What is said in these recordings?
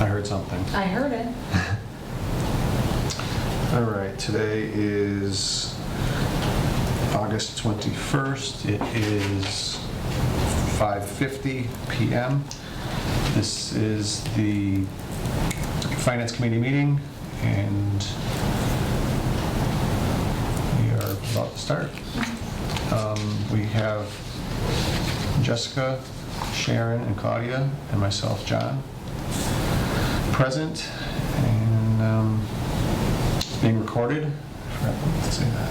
I heard something. I heard it. All right, today is August 21st. It is 5:50 p.m. This is the Finance Committee meeting, and we are about to start. We have Jessica, Sharon, and Claudia, and myself, John, present, and being recorded. I forgot to say that.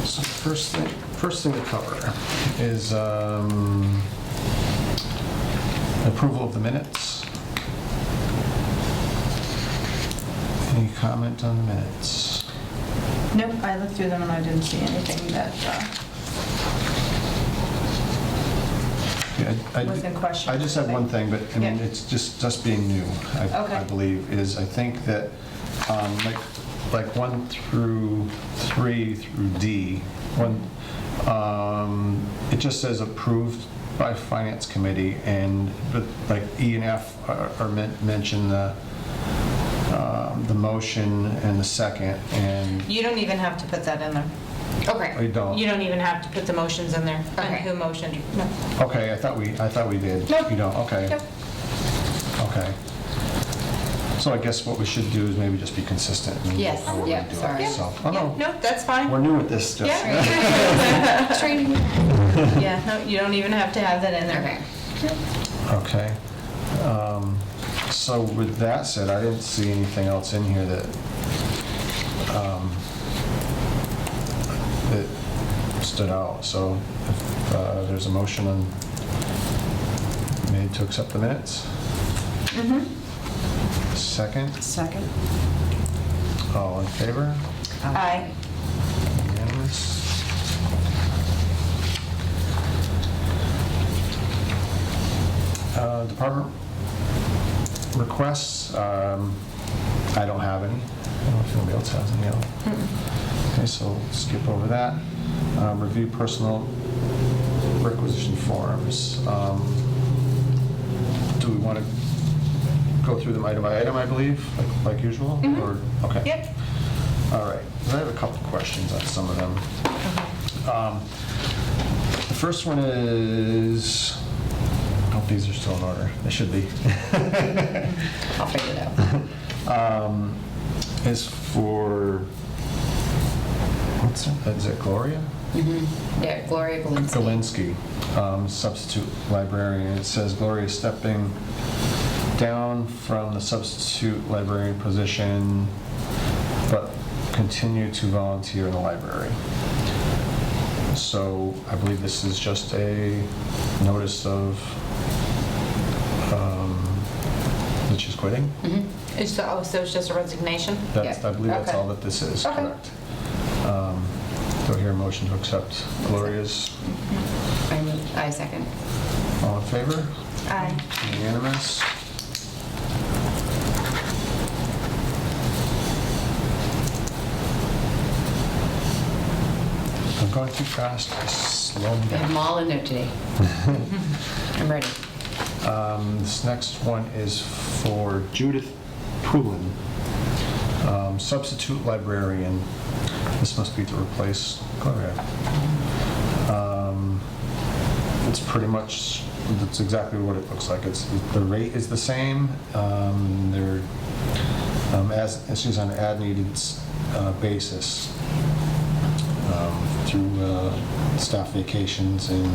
So first thing to cover is approval of the minutes. Any comment on the minutes? Nope, I looked through them and I didn't see anything that was in question. I just have one thing, but I mean, Yeah. it's just being new, Okay. I believe, is I think that like 1 through 3 through D, it just says approved by Finance Committee, but like E and F are mention the motion and the second, and You don't even have to put that in there. Okay. I don't. You don't even have to put the motions in there. Okay. And who motioned. No. Okay, I thought we did. Nope. You don't, okay. Yep. Okay. So I guess what we should do is maybe just be consistent in Yes, how we're yeah, gonna do it. sorry. So, Yeah, no, that's fine. we're new at this, just. Yeah. Training. Yeah, no, you don't even have to have that in there. Okay. Okay. So with that said, I didn't see anything else in here that stood out. So if there's a motion made to accept the minutes. Second, Second. all in favor? Aye. Unanimous. Department requests, I don't have any. I don't know if anybody else has any. Okay, so skip over that. Review personal requisition forms. Do we want to go through them item by item, I believe, like usual? Or okay. Yep. All right. I have a couple questions on some of them. The first one is, I hope these are still in order. They should be. I'll figure it out. Is for, what's it? Is it Gloria? Yeah, Gloria Galinsky. Galinsky, substitute librarian. It says Gloria is stepping down from the substitute librarian position, but continue to volunteer in the library. So I believe this is just a notice of that she's quitting. So it's just a resignation? That's, Yeah. I believe that's Okay. all that this is, Okay. correct. Do I hear a motion to accept Gloria's? I second. All in favor? Aye. Unanimous. I'm going too fast. Just slow me I have down. them all in there today. I'm ready. This next one is for Judith Poulin, substitute librarian. This must be to replace Gloria. It's pretty much, that's exactly what it looks like. The rate is the same. They're, as she's on an as-needed basis through staff vacations and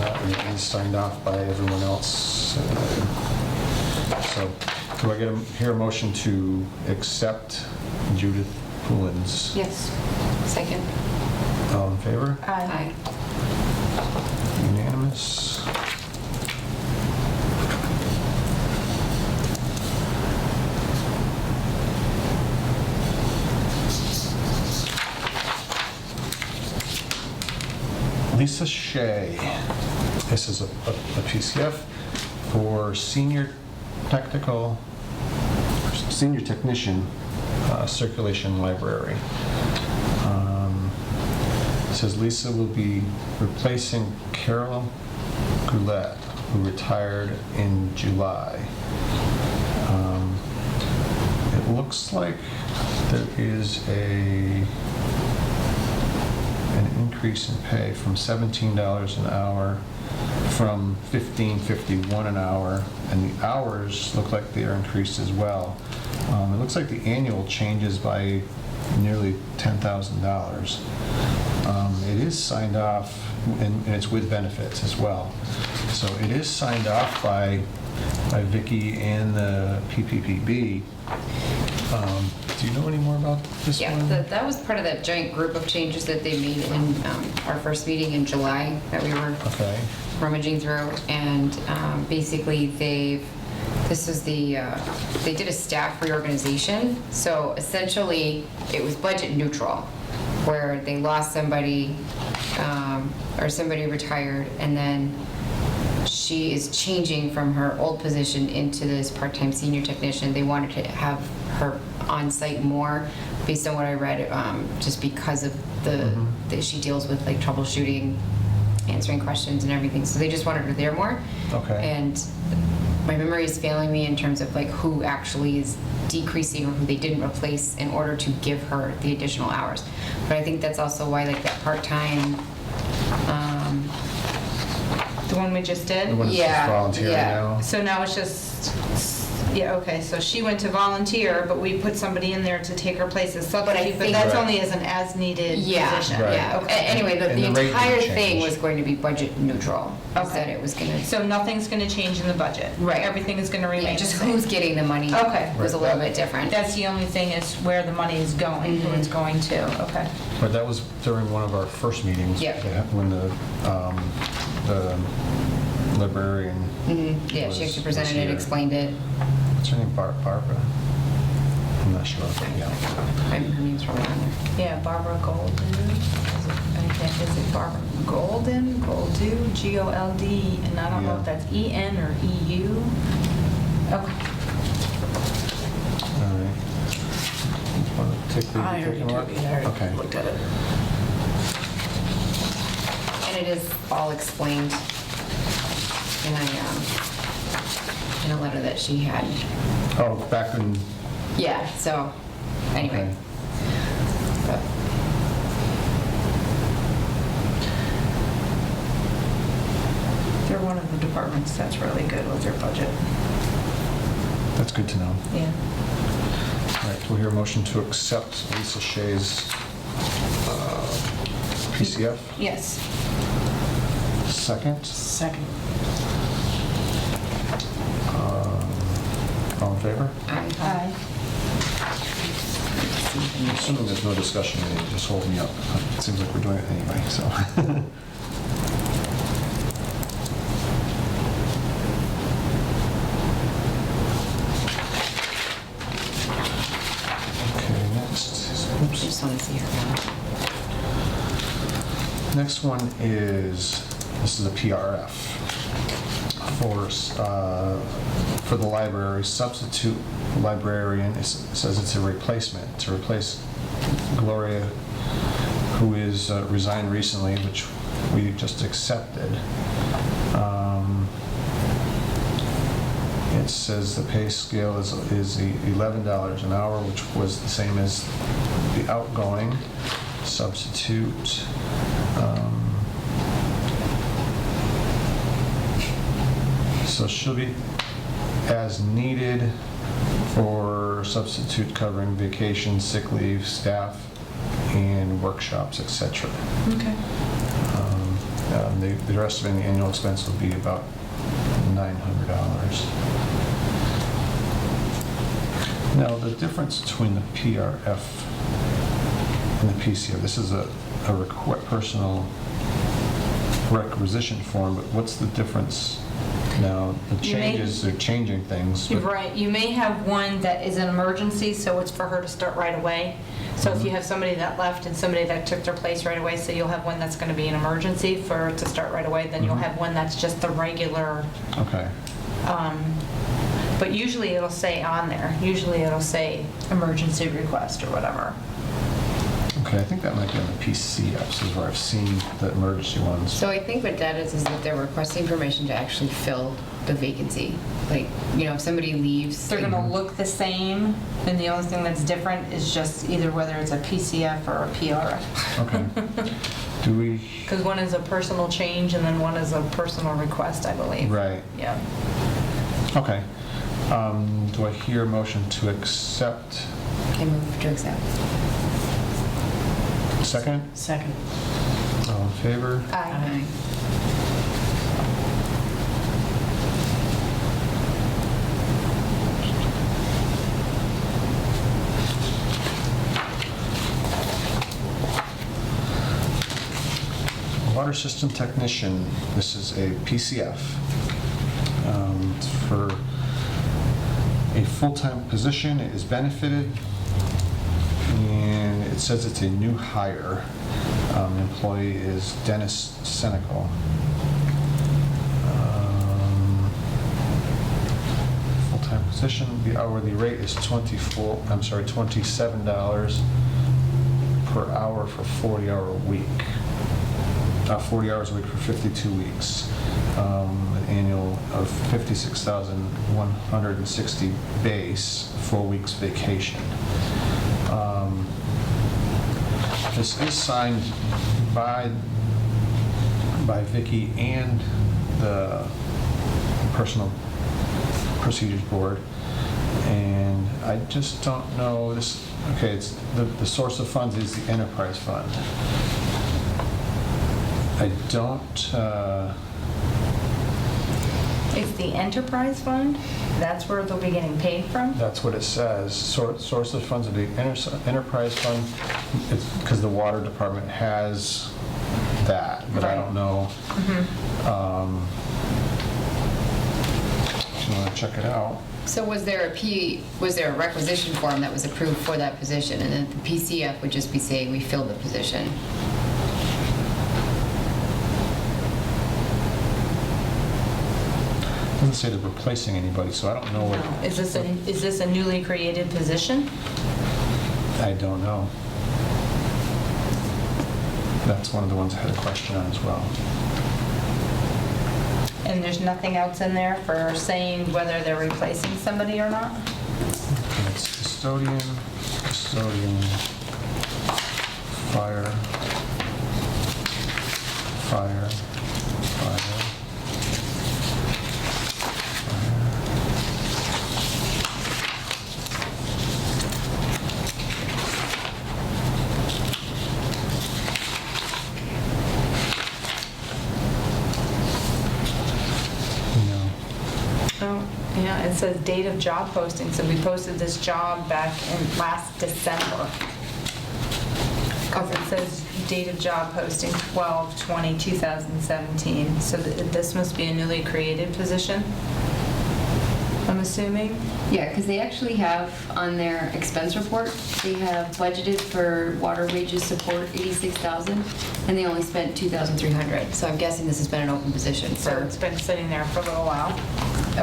that is signed off by everyone else. So, do I hear a motion to accept Judith Poulin's? Yes. Second. All in favor? Aye. Unanimous. Lisa Shea. This is a PCF for senior technician, circulation library. says Lisa will be replacing Carol Goulet, who retired in July. It looks like there is an increase in pay from $17 an hour from $15.51 an hour, and the hours look like they are increased as well. It looks like the annual changes by nearly $10,000. It is signed off, and it's with benefits as well. So it is signed off by Vicky and the PPPB. Do you know any more about this Yeah, one? that was part of that giant group of changes that they made in our first meeting in July that we were Okay. rummaging through. And basically they did a staff reorganization. So essentially it was budget neutral, where they lost somebody or somebody retired, and then she is changing from her old position into this part-time senior technician. They wanted to have her on site more, based on what I read, just because of that she deals with like troubleshooting, answering questions and everything. So they just wanted her there more. Okay. And my memory is failing me in terms of like who actually is decreasing or who they didn't replace in order to give her the additional hours. But I think that's also why like that part-time, The one we just did? The one that's Yeah, just volunteering yeah. now? So now it's just, yeah, okay, so she went to volunteer, but we put somebody in there to take her place as substitute, but think- that's Right. only as an as-needed yeah, position. Right. yeah. Okay. Anyway, And the the rate entire didn't thing change. was going to be budget neutral. Okay. That it was going to, So nothing's gonna change in the budget? Right. Everything is gonna remain yeah, the just same? who's getting the money Okay. was a little bit different. That's the only thing, is where the money is going, who it's going to, okay. But that was during one of our first meetings. Yeah. When the librarian, Yeah, she actually presented was it, here. explained it. what's her name, Barbara? I'm not sure, but yeah. Her name's probably on there. Yeah, Barbara Golden, is it Barbara Golden, Goldu, G-O-L-D, and I don't know Yeah. if that's E-N or E-U? Okay. All right. Want to take the- I already take a look? took it, I already Okay. looked at it. And it is all explained in a letter that she had. Oh, back in, Yeah, so, anyway. okay. But They're one of the departments that's really good with their budget. That's good to know. Yeah. All right, we'll hear a motion to accept Lisa Shea's PCF. Yes. Second. Second. All in favor? Aye. I'm assuming there's no discussion, you just hold me up. It seems like we're doing it anyway, so. Okay, next. I Oops. just want to see her now. Next one is, this is a PRF for the library, substitute librarian. It says it's a replacement, to replace Gloria, who is resigned recently, which we just accepted. It says the pay scale is $11 an hour, which was the same as the outgoing substitute. So she'll be as needed for substitute covering vacation, sick leave, staff, and workshops, etc. Okay. The rest of the annual expense will be about $900. Now, the difference between the PRF and the PCF, this is a personal requisition form, but what's the difference now? The You may- changes, they're changing things. You're but- right, you may have one that is an emergency, so it's for her to start right away. So if you have somebody that left and somebody that took their place right away, so you'll have one that's gonna be an emergency for her to start right away, then you'll Mhm. have one that's just the regular, Okay, but usually it'll say on there, usually it'll say emergency request or whatever. Okay, I think that might be on the PCFs is where I've seen the emergency ones. So I think what that is that they're requesting permission to actually fill the vacancy. Like, if somebody leaves. They're gonna look the same, and the only thing that's different is just either whether it's a PCF or a PRF. Okay. Do we, Because one is a personal change and then one is a personal request, I believe. right, Yeah. okay. Do I hear a motion to accept? I move to accept. Second? Second. All in favor? Aye. Water system technician, this is a PCF. It's for a full-time position, it is benefited, and it says it's a new hire. Employee is Dennis Senecal. Full-time position, the hourly rate is $27 per hour for 40-hour week. 40 hours a week for 52 weeks, an annual of 56,160 base, 4 weeks vacation. This is signed by Vicky and the Personal Procedures Board, and I just don't know this. Okay, it's the source of funds is the enterprise fund. I don't, It's the enterprise fund, that's where they'll be getting paid from? that's what it says. Source of funds of the enterprise fund, it's because the water department has that, but I don't know. If you want to check it out. So was there a requisition form that was approved for that position, and then the PCF would just be saying we filled the position? It doesn't say they're replacing anybody, so I don't know what, Is this a newly created position? I don't know. That's one of the ones I had a question on as well. And there's nothing else in there for saying whether they're replacing somebody or not? And it's custodian, fire, fire. Oh, yeah, it says date of job posting, so we posted this job back in last December. Because it says date of job posting 12/20/2017, so this must be a newly created position, I'm assuming? Yeah, because they actually have on their expense report, they have budgeted for water wages support 86,000, and they only spent 2,300. So I'm guessing this has been an open position So for. it's been sitting there for a little while.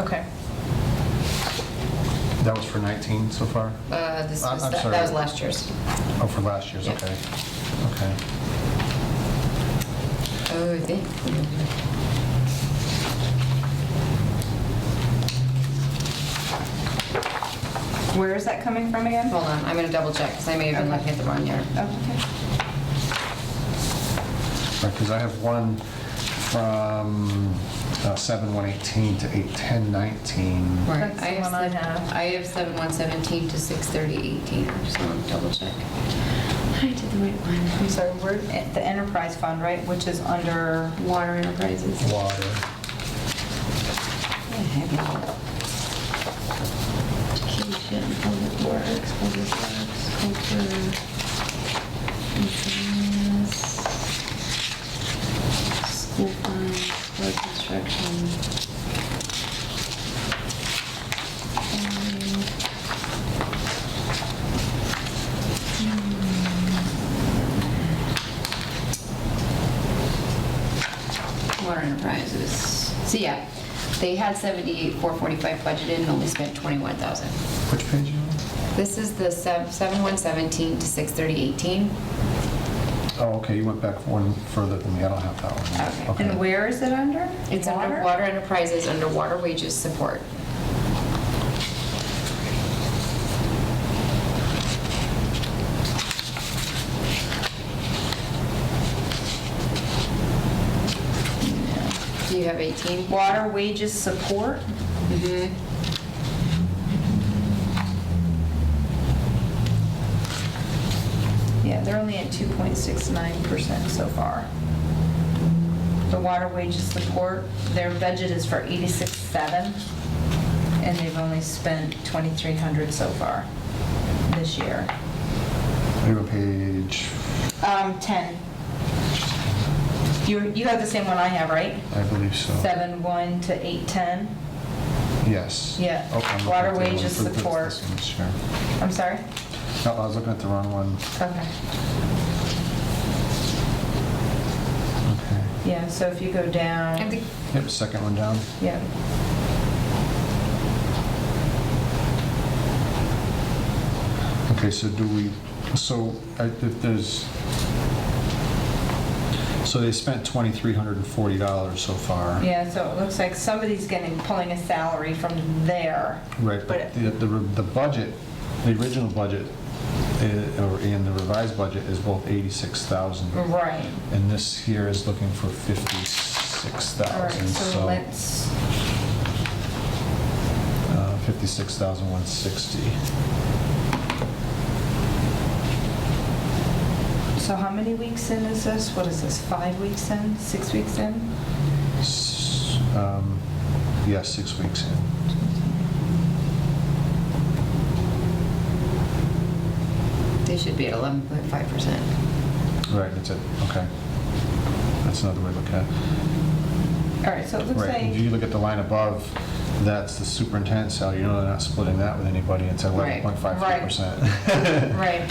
Okay. That was for 19 so far? I'm sorry. that was last year's. Oh, for last year's, Yeah. okay. Okay. Oh, I think. Where is that coming from again? Hold on, I'm gonna double check, because I may have been looking at the wrong year. Okay. Right, because I have one from 7/118 to 8/10/19. Right, That's the one I have. I have 7/117 to 6/30/18. I just want to double check. I did the right one. I'm sorry, we're at the enterprise fund, right, which is under... Water enterprises. Water. Yeah, heck yeah. Education, public works, culture, miscellaneous, school funds, road construction. Water enterprises. So yeah, they had 78,445 budgeted and only spent 21,000. Which page are you on? This is the 7/117 to 6/30/18. Oh, okay, you went back one further than me, I don't have that one. Okay. And where is it under? It's under water enterprises, under water wages support. Do you have 18? Water wages support? Mm-hmm. Yeah, they're only at 2.69% so far. The water wages support, their budget is for 86.7, and they've only spent 2,300 so far this year. You're on page, 10. You have the same one I have, right? I believe so. 7.1 to 8.10. Yes. Yeah. Okay, I'm looking Water at the other one. wages This support. one's here. I'm sorry? No, I was looking at the wrong one. Okay. Okay. Yeah, so if you go I down, think Yep, second one down. yeah. Okay, so do we, so if there's, so they spent $2,340 so far. Yeah, so it looks like somebody's pulling a salary from there. Right, but the budget, the original budget, or in the revised budget is both 86,000. Right. And this here is looking for All right, 56,000, so so let's, 56,160. so how many weeks in is this? What is this, 5 weeks in, 6 weeks in? Yeah, 6 weeks in. they should be at 11.5%. Right, that's it, okay. That's another way to look at it. All right, so it looks Right, if like, you look at the line above, that's the superintendent's salary, you know they're not splitting that with anybody, it's at Right. 11.53%. right.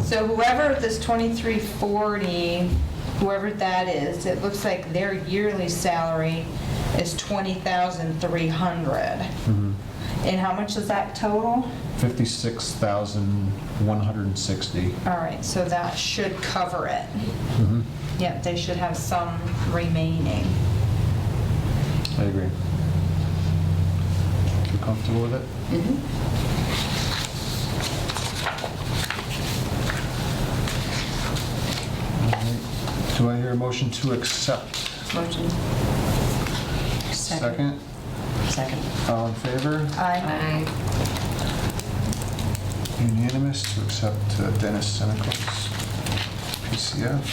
So whoever this 2340, whoever that is, it looks like their yearly salary is 20,300. Mhm. And how much is that total? 56,160. All right, so that should cover it. Mhm. Yep, they should have some remaining. I agree. You comfortable with it? Mhm. All right. Do I hear a motion to accept? Motion. Second? Second. All in favor? Aye. Unanimous to accept Dennis Senecal's PCF.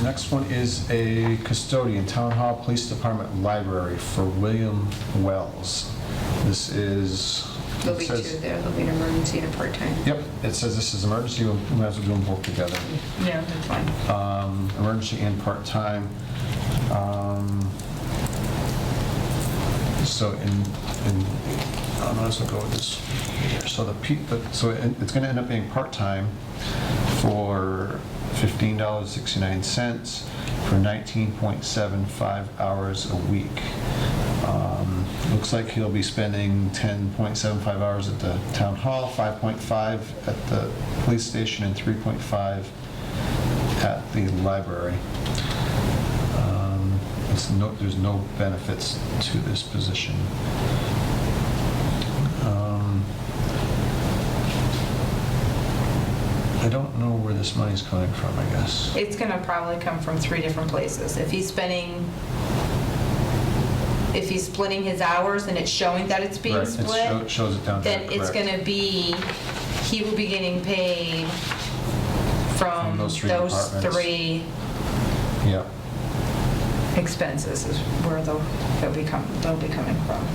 Next one is a custodian, Town Hall, Police Department, Library for William Wells. This is, There'll it be says- two there, there'll be an emergency and a part-time. Yep, it says this is emergency, we might as well do them both together. Yeah, that's fine. Emergency and part-time. So I might as well go with this here. So it's gonna end up being part-time for $15.69 for 19.75 hours a week. Looks like he'll be spending 10.75 hours at the town hall, 5.5 at the police station, and 3.5 at the library. There's no benefits to this position. I don't know where this money's coming from, I guess. It's gonna probably come from 3 different places. If he's splitting his hours and it's showing that it's being Right, split, shows it down there, then it's correct. gonna be, he will be getting paid from those those three departments. 3 Yeah, expenses is where they'll be coming from.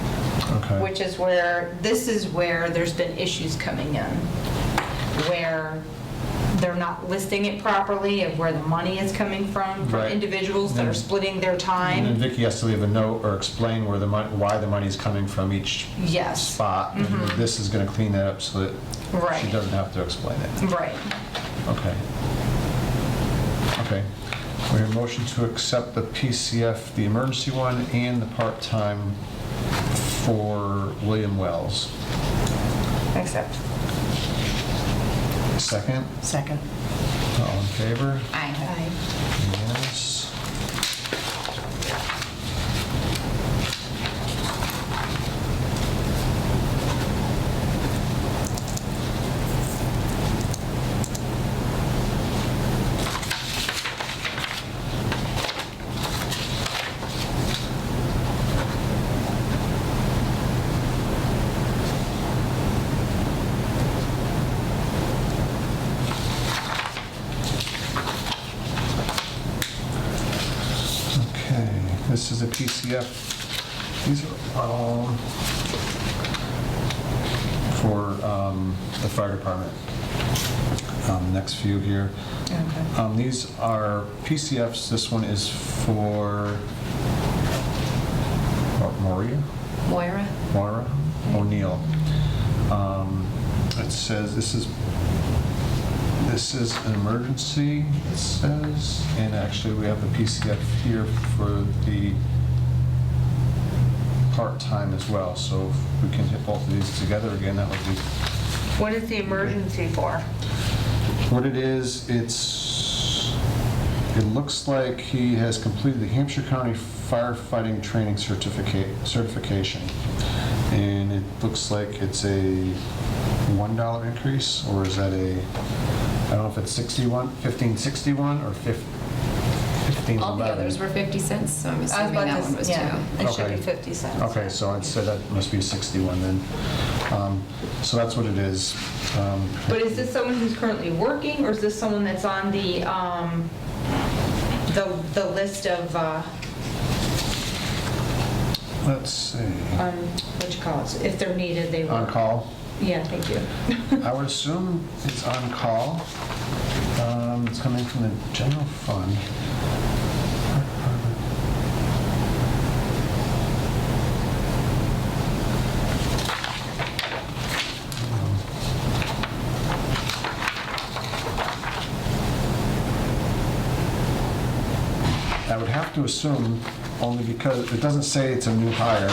okay. Which is this is where there's been issues coming in, where they're not listing it properly of where the money is coming from Right. individuals that are splitting their And then time. Vicki has to leave a note or explain why the money's coming from each Yes, spot. And this is gonna clean that up so that Right. she doesn't have to explain it. right. Okay. Okay. We have a motion to accept the PCF, the emergency one, and the part-time for William Wells. Accept. Second? Second. All in favor? Aye. Yes. Okay, this is a PCF. These are all for the fire department. Next few here. Okay. These are PCFs. This one is for Moira O'Neill. It says this is an emergency, it says, and actually we have the PCF here for the part-time as well, so if we can hit both of these together again, that would be. What is the emergency for? What it is, it looks like he has completed the Hampshire County Firefighting Training certification, and it looks like it's a $1 increase, or is that I don't know if it's 1561 or 1511. All the others were 50 cents, so I'm I was assuming about that to one was yeah, too. it should be Okay. 50 cents. Okay, so I'd say that must be 61 then. So that's what it is. But is this someone who's currently working, or is this someone that's on the list of, Let's see. what you call it, if they're needed, they On work? call? Yeah, thank you. I would assume it's on call. It's coming from the general fund. I would have to assume, only because it doesn't say it's a new hire,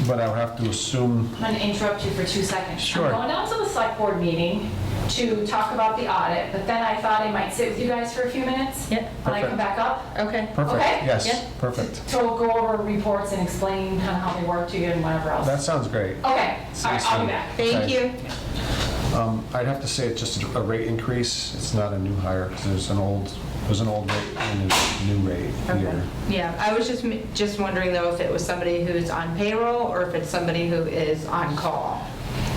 but I would have to assume. I'm going to interrupt you for 2 seconds. Sure. I'm going down to the select board meeting to talk about the audit, but then I thought I might sit with you guys for a few minutes. Yep. When I come Perfect. back up. Okay. Perfect, Okay. yes, Yeah. perfect. To go over reports and explain kind of how they work to you and whatever else. That sounds great. Okay, all right, I'll be back. Thank Okay. you. I'd have to say it's just a rate increase. It's not a new hire, because there's an old rate and a new rate here. Yeah, I was just wondering though if it was somebody who's on payroll or if it's somebody who is on call.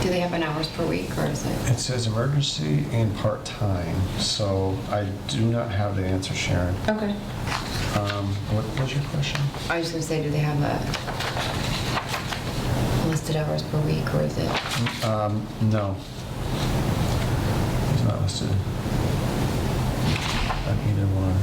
Do they have an hours per week, or is it? It says emergency and part-time, so I do not have the answer, Sharon. Okay. What was your question? I was going to say, do they have a listed hours per week, or is it? No. It's not listed on either one.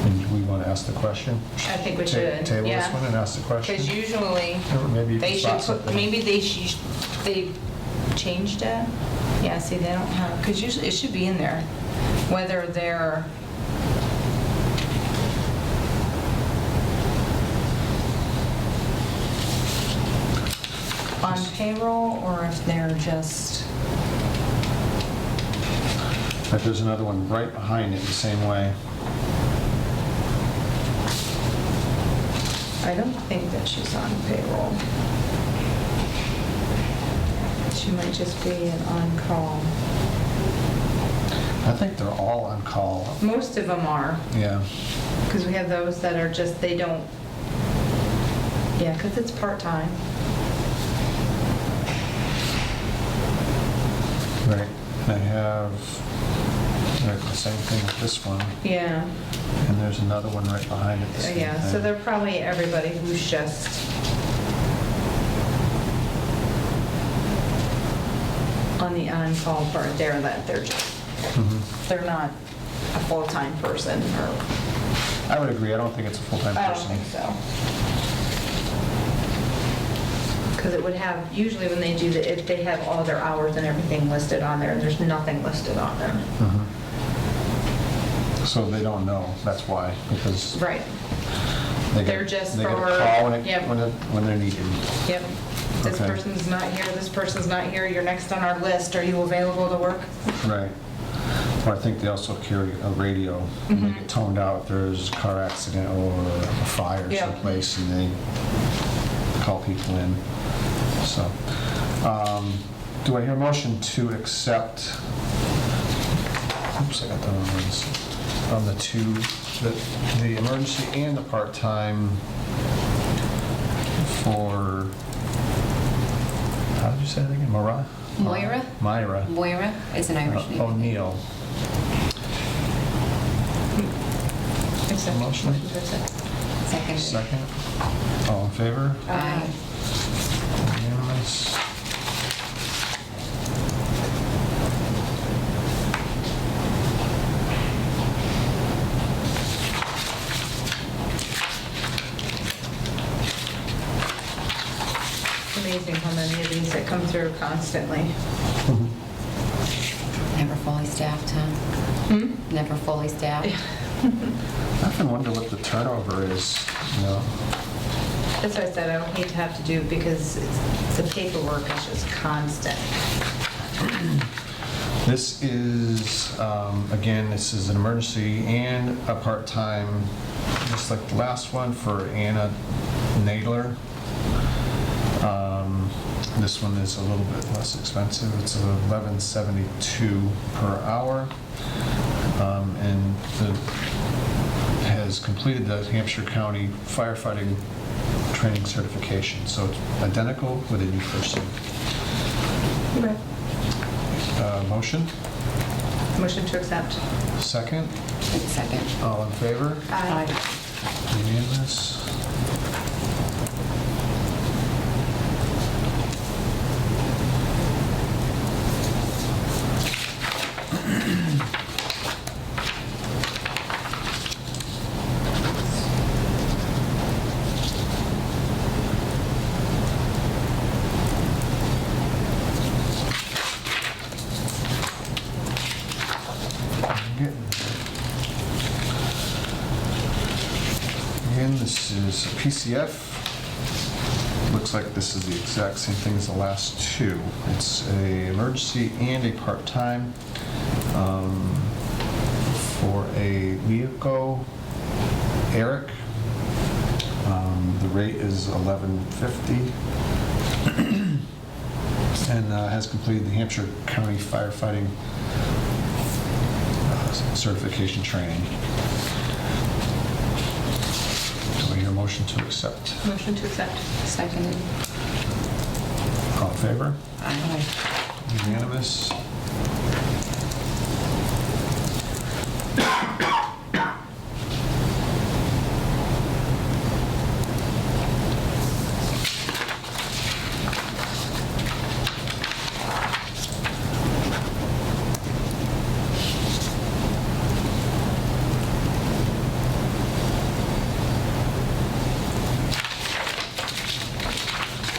And we want to ask the question? I think we Ta- should, Table this yeah. one and ask the question? Because usually Or maybe you they can should spot put, something. maybe they changed it. Yeah, see, they don't have, because usually it should be in there, whether they're on payroll or if they're just, But there's another one right behind it the same way. I don't think that she's on payroll. She might just be an on-call. I think they're all on call. Most of them are, Yeah. because we have those that are just, they don't, yeah, because it's part-time. Right. And I have the same thing with this one, Yeah, and there's another one right behind it. the same yeah, so thing. they're probably everybody who's just on the on-call part there, that they're just, Mhm. they're not a full-time person, or, I would agree. I don't think it's a full-time I don't person. think so. Because it would have, usually when they do that, if they have all their hours and everything listed on there, and there's nothing listed on them. Mhm. So they don't know, that's why, because Right. they They're get, just they get a for- call when yep. when they're needed. Yep. This Okay. person's not here, this person's not here, you're next on our list, are you available to work? Right. Well, I think they also carry a radio, and they get toned out if there's a car accident or a fire Yeah. someplace, and they call people in. So, do I hear a motion to accept, oops, I got the wrong ones, on the two, the emergency and the part-time for, how did you say that again, Moira? Myra Moira is an Irish name. O'Neill. Accept. Motion. To accept. Second. Second. All in favor? Aye. Unanimous. It's amazing how many of these that come through constantly. Never fully staffed, huh? Never fully staffed. I often wonder what the turnover is, you know? That's what I said, I would hate to have to do, because the paperwork is just constant. This is, again, this is an emergency and a part-time, just like the last one for Anna Nadler. This one is a little bit less expensive. It's $11.72 per hour. And has completed the Hampshire County firefighting training certification. So it's identical with a new person. Motion? Motion to accept. Second? Second. All in favor? Aye. Unanimous. Getting there. Again, this is PCF. Looks like this is the exact same thing as the last two. It's a emergency and a part-time for a Leoco Eric. The rate is $11.50 and has completed the Hampshire County firefighting certification training. Do I hear a motion to accept? Motion to accept. Seconded. All in favor? Aye. Unanimous.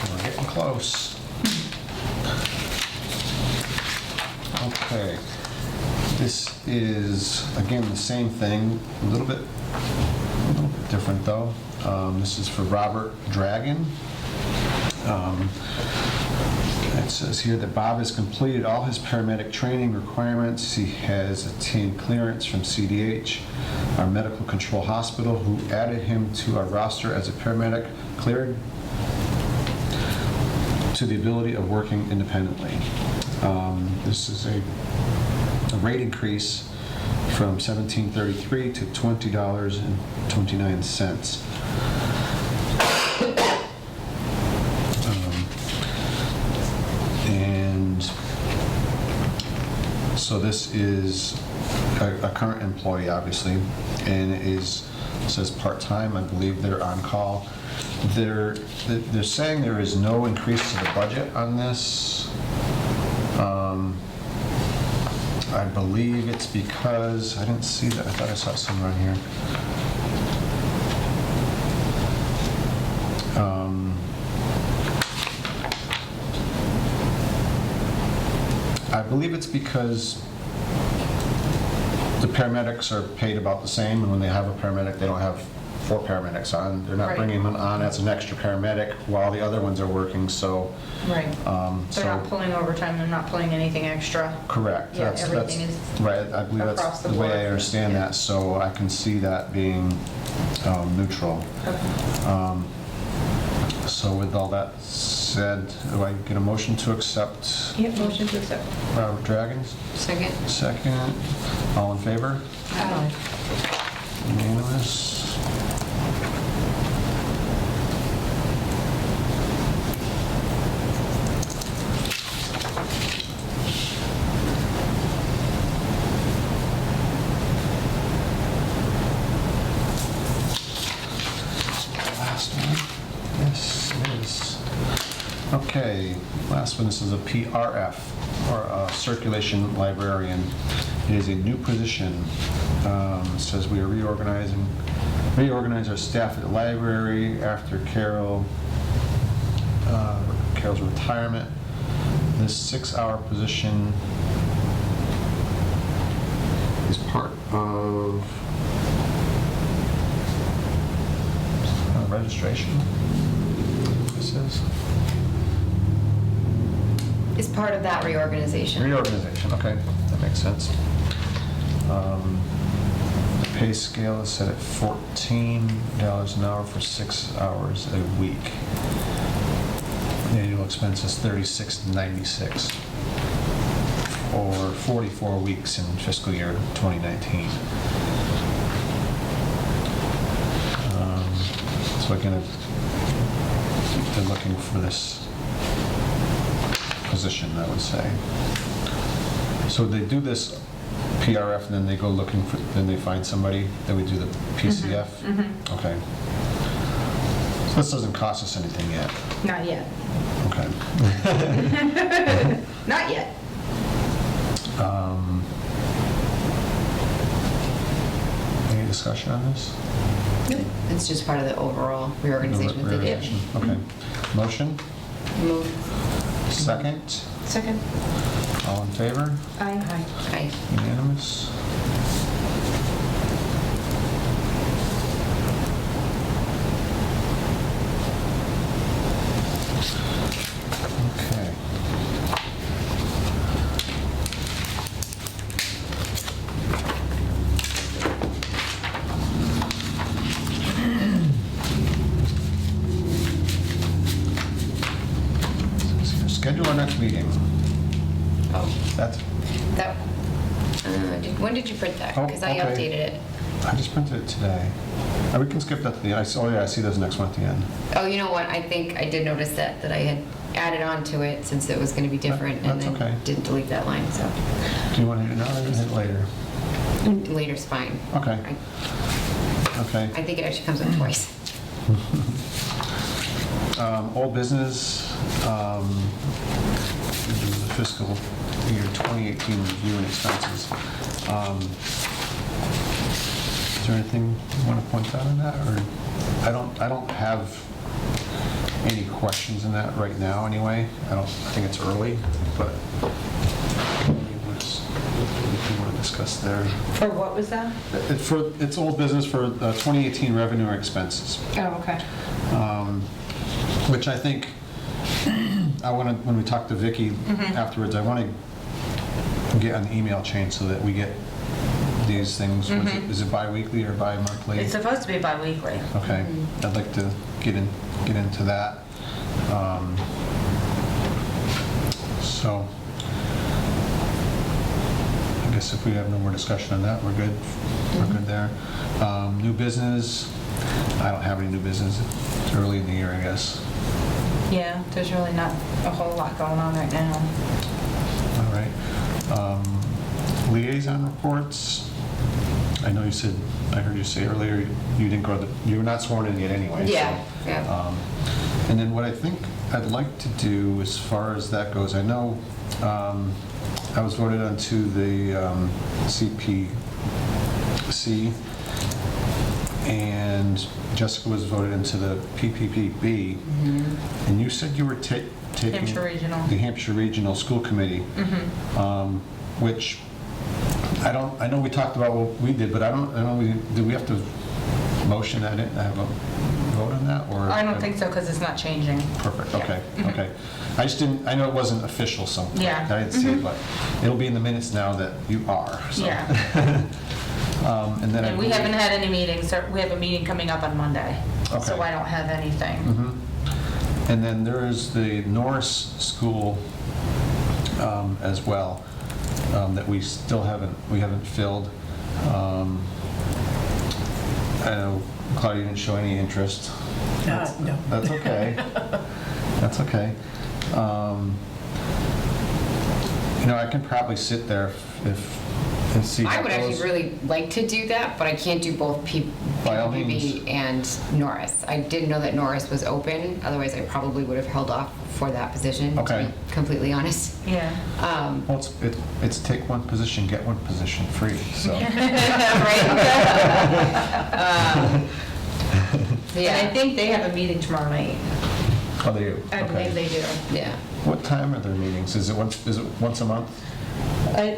We're getting close. Okay. This is, again, the same thing, a little bit different though. This is for Robert Dragon. It says here that Bob has completed all his paramedic training requirements. He has attained clearance from CDH, our medical control hospital, who added him to our roster as a paramedic, cleared to the ability of working independently. This is a rate increase from $17.33 to $20.29. And so this is a current employee, obviously, and it says part-time. I believe they're on call. They're saying there is no increase to the budget on this. I believe it's because, I didn't see that, I thought I saw some around here. I believe it's because the paramedics are paid about the same, and when they have a paramedic, they don't have 4 paramedics on. They're not Right. bringing them on as an extra paramedic while the other ones are working, so. Right. They're not So, pulling overtime, they're not pulling anything extra. correct. Yeah, That's everything is right, I believe across that's the the way board. I understand Yeah. that, so I can see that being neutral. Okay. So with all that said, do I get a motion to accept Yeah, motion to accept. Robert Dragons? Second? Second. All in favor? Aye. Unanimous. Last one. This is, okay, last one, this is a PRF, or a circulation librarian. It is a new position. It says we are reorganize our staff at the library after Carol's retirement. This 6-hour position is part of registration, it says. Is part of that reorganization. Reorganization, okay, that makes sense. The pay scale is set at $14 an hour for 6 hours a week. The annual expense is $36.96 for 44 weeks in fiscal year 2019. So again, they're looking for this position, I would say. So they do this PRF, and then they go looking for, then they find somebody, then we do the PCF? Okay. So this doesn't cost us anything yet? Not yet. Okay. Not yet. Any discussion on this? It's just part of the overall reorganization that they did. Reorganization, okay. Motion? Move. Second? Second. All in favor? Aye. Aye. Unanimous? Okay. Schedule our next meeting. Oh, That's, that, when did you print that? Oh, Because I okay. updated it. I just printed it today. We can skip that to the, oh yeah, I see those next one at the end. Oh, you know what? I think I did notice that I had added on to it since it was going to be different, and That's then okay. didn't delete that line, so Do you want to hit it now or hit it later? later's fine. Okay, okay. I think it actually comes up twice. Old business, the fiscal year 2018 review and expenses. Is there anything you want to point out on that, or I don't have any questions in that right now anyway. I think it's early, but what do you want to discuss there? For what was that? It's old business for 2018 revenue or expenses. Oh, okay. Which I think, when we talk to Vicki afterwards, I want to get an email chain so that we get these things. Is it bi-weekly or bi-monthly? It's supposed to be bi-weekly. Okay, I'd like to get into that. So, I guess if we have no more discussion on that, we're good. We're good there. New business, I don't have any new business. It's early in the year, I guess. Yeah, there's really not a whole lot going on right now. All right. Liaison reports. I know you said, I heard you say earlier, you didn't go to you were not sworn in yet anyway. Yeah, so, yeah. And then what I think I'd like to do as far as that goes, I know I was voted onto the CPC, and Jessica was voted into the PPPB, and you said you were taking... Hampshire Regional. The Hampshire Regional School Committee, which, I know we talked about what we did, but I don't know, do we have to motion that in, have a vote on that, or? I don't think so, because it's not changing. Perfect, okay, okay. I just didn't, I know it wasn't official, so Yeah. I didn't see it, but it'll be in the minutes now that you are, so. Yeah. And then And we haven't had any meetings, so we have a meeting coming up on Monday, so Okay. I don't have anything. And then there is the Norris School as well, that we still haven't filled. I know Claudia didn't show any interest. No. That's okay. That's okay. I can probably sit there and see how I it would actually goes. really like to do that, but I can't do both By all PPP means. and Norris. I didn't know that Norris was open, otherwise I probably would have held off for that position, to Okay. be completely honest. Yeah. Well, it's take one position, get one position free, so. And I Yeah, think they have a meeting tomorrow night. Oh, they do? I Okay. believe they do. yeah. What time are their meetings? Is it once a month?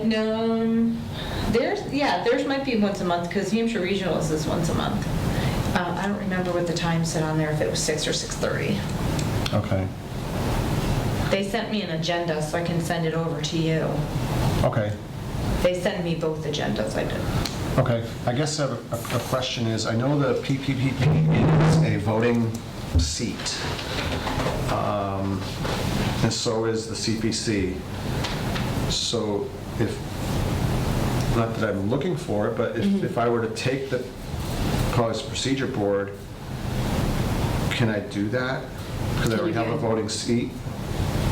No, theirs might be once a month, because Hampshire Regional is once a month. I don't remember what the time said on there, if it was 6 or 6:30. Okay, They sent me an agenda, so I can send it over to you. okay, They send me both agendas, I did. okay. I guess a question is, I know the PPPP is a voting seat, and so is the CPC. So not that I'm looking for it, but if I were to take the College Procedure Board, can I do that? Because I already have a voting seat.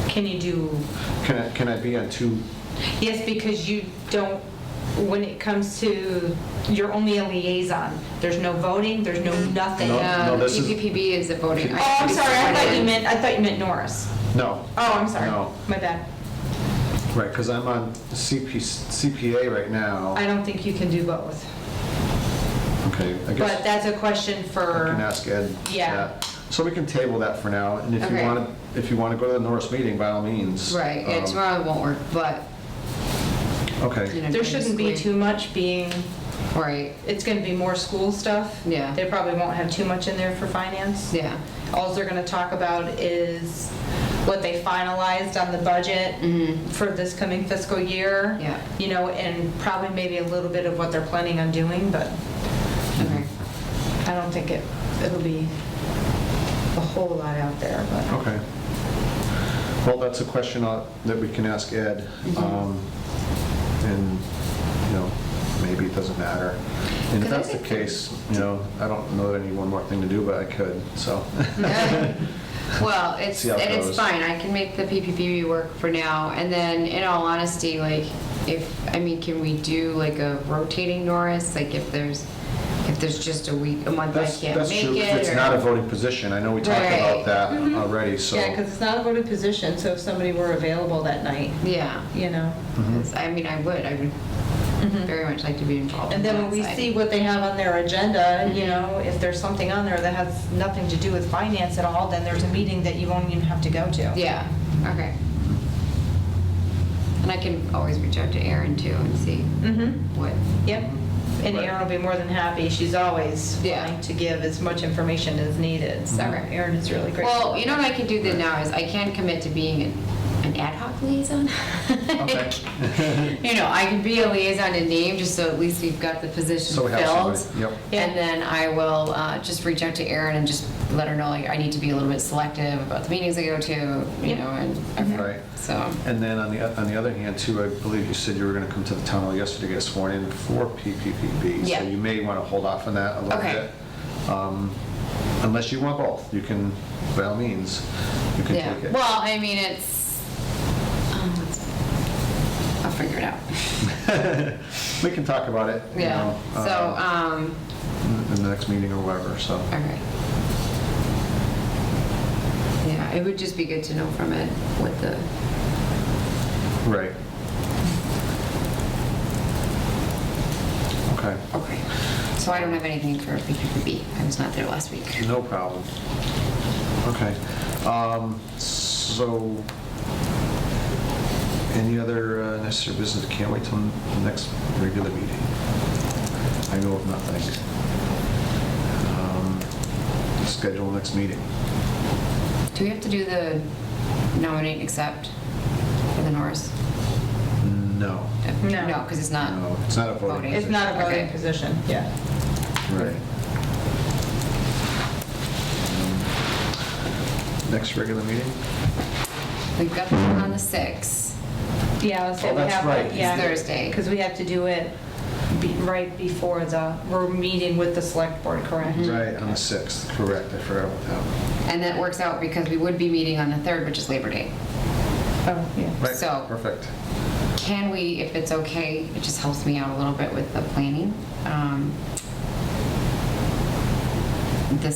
Can you do, Can I be on two? yes, because you don't, when it comes to, you're only a liaison. There's no voting, there's no nothing. No, Oh, this is- PPPB is a voting. I'm sorry, I thought you meant Norris. No. Oh, I'm sorry. No. My bad. Right, because I'm on CPA right now. I don't think you can do both. Okay, I But guess that's a question I can for, ask Ed. Yeah. that. So we can table that for now, and if you Okay. want to go to the Norris meeting, by all means. Right, yeah, tomorrow won't work, but, Okay, there shouldn't be too much being, right, it's going to be more school stuff. Yeah. They probably won't have too much in there for finance. yeah. All they're going to talk about is what they finalized on the budget for this coming fiscal year. Yeah. And probably maybe a little bit of what they're planning on doing, but Okay. I don't think it'll be a whole lot out there, but. okay. Well, that's a question that we can ask Ed, and, maybe it doesn't matter. And if that's the case, I don't know that I need one more thing to do, but I could, so. Well, it's See how it goes. fine. I can make the PPP work for now. And then, in all honesty, can we do like a rotating Norris? Like if there's just a month I can't That's make true. it? It's or- not a voting position. I know we talked about Right. that already, so. Yeah, because it's not a voted position, so if somebody were available that night, Yeah. Mm-hmm. 'Cause, I would very much like to be involved. And then when we see what they have on their agenda, if there's something on there that has nothing to do with finance at all, then there's a meeting that you won't even have to go to. Yeah, okay. And I can always reach out to Erin too and see Mm-hmm, what, yep. And Right. Erin will be more than happy. She's always Yeah. willing to give as much information as needed. So Okay. Erin is really great. well, you know what I can do then now is I can commit to being an ad hoc liaison. Okay. I can be a liaison in name, just so at least we've got the position So we have filled. somebody, yep. And then I will just reach out to Erin and just let her know, I need to be a little bit selective about the meetings I go to, and, Right. so. And then on the other hand, too, I believe you said you were going to come to the town hall yesterday to get sworn in for PPPB. Yeah. So you may want to hold off on that a little Okay. bit. Unless you want both, you can, by all means, you can Yeah, take it. well, I'll figure it out. We can talk about it, Yeah, so, in the next meeting or whatever, so. okay. Yeah, it would just be good to know from it what the, Right. Okay. okay. So I don't have anything for PPPB. I was not there last week. No problem. Okay. So, any other necessary business? Can't wait till the next regular meeting. I know of nothing. Schedule next meeting. Do we have to do the nominate and accept for the Norris? No. No. No, because it's not. No, it's not a voting Voting. It's not a voting Okay. position, yeah. Right. Next regular meeting? We've got the one on the 6th. Yeah, let's say Oh, we that's have, right. It's yeah. Thursday. Because we have to do it right before we're meeting with the select board, correct? Right, on the 6th, correct, I forgot about that one. And that works out because we would be meeting on the 3rd, which is Labor Day. Oh, yeah. Right, So- perfect. Can we, if it's okay, it just helps me out a little bit with the planning. The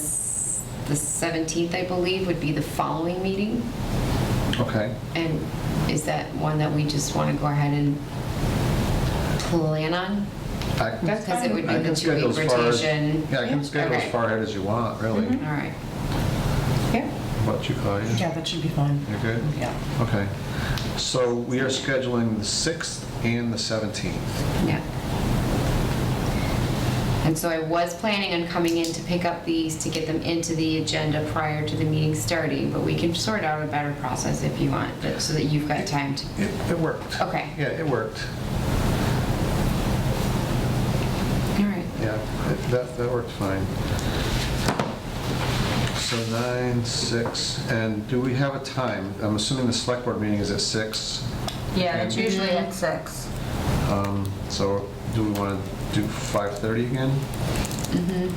17th, I believe, would be the following meeting. Okay. And is that one that we just want to go ahead and plan on? That's Because it would be I the can schedule 2-week as far as- rotation. Yeah, I can schedule as Okay. far ahead as you want, really. All right. Yeah. How about you, Claudia? Yeah, that should be fine. You're good? Yeah. Okay. So we are scheduling the 6th and the 17th. Yeah. And so I was planning on coming in to pick up these, to get them into the agenda prior to the meeting starting, but we can sort out a better process if you want, so that you've got time to. It worked. Okay. Yeah, it worked. All right. Yeah, that worked fine. So 9, 6, and do we have a time? I'm assuming the select board meeting is at 6. Yeah, it's And- usually at 6. So do we want to do 5:30 again? Mm-hmm.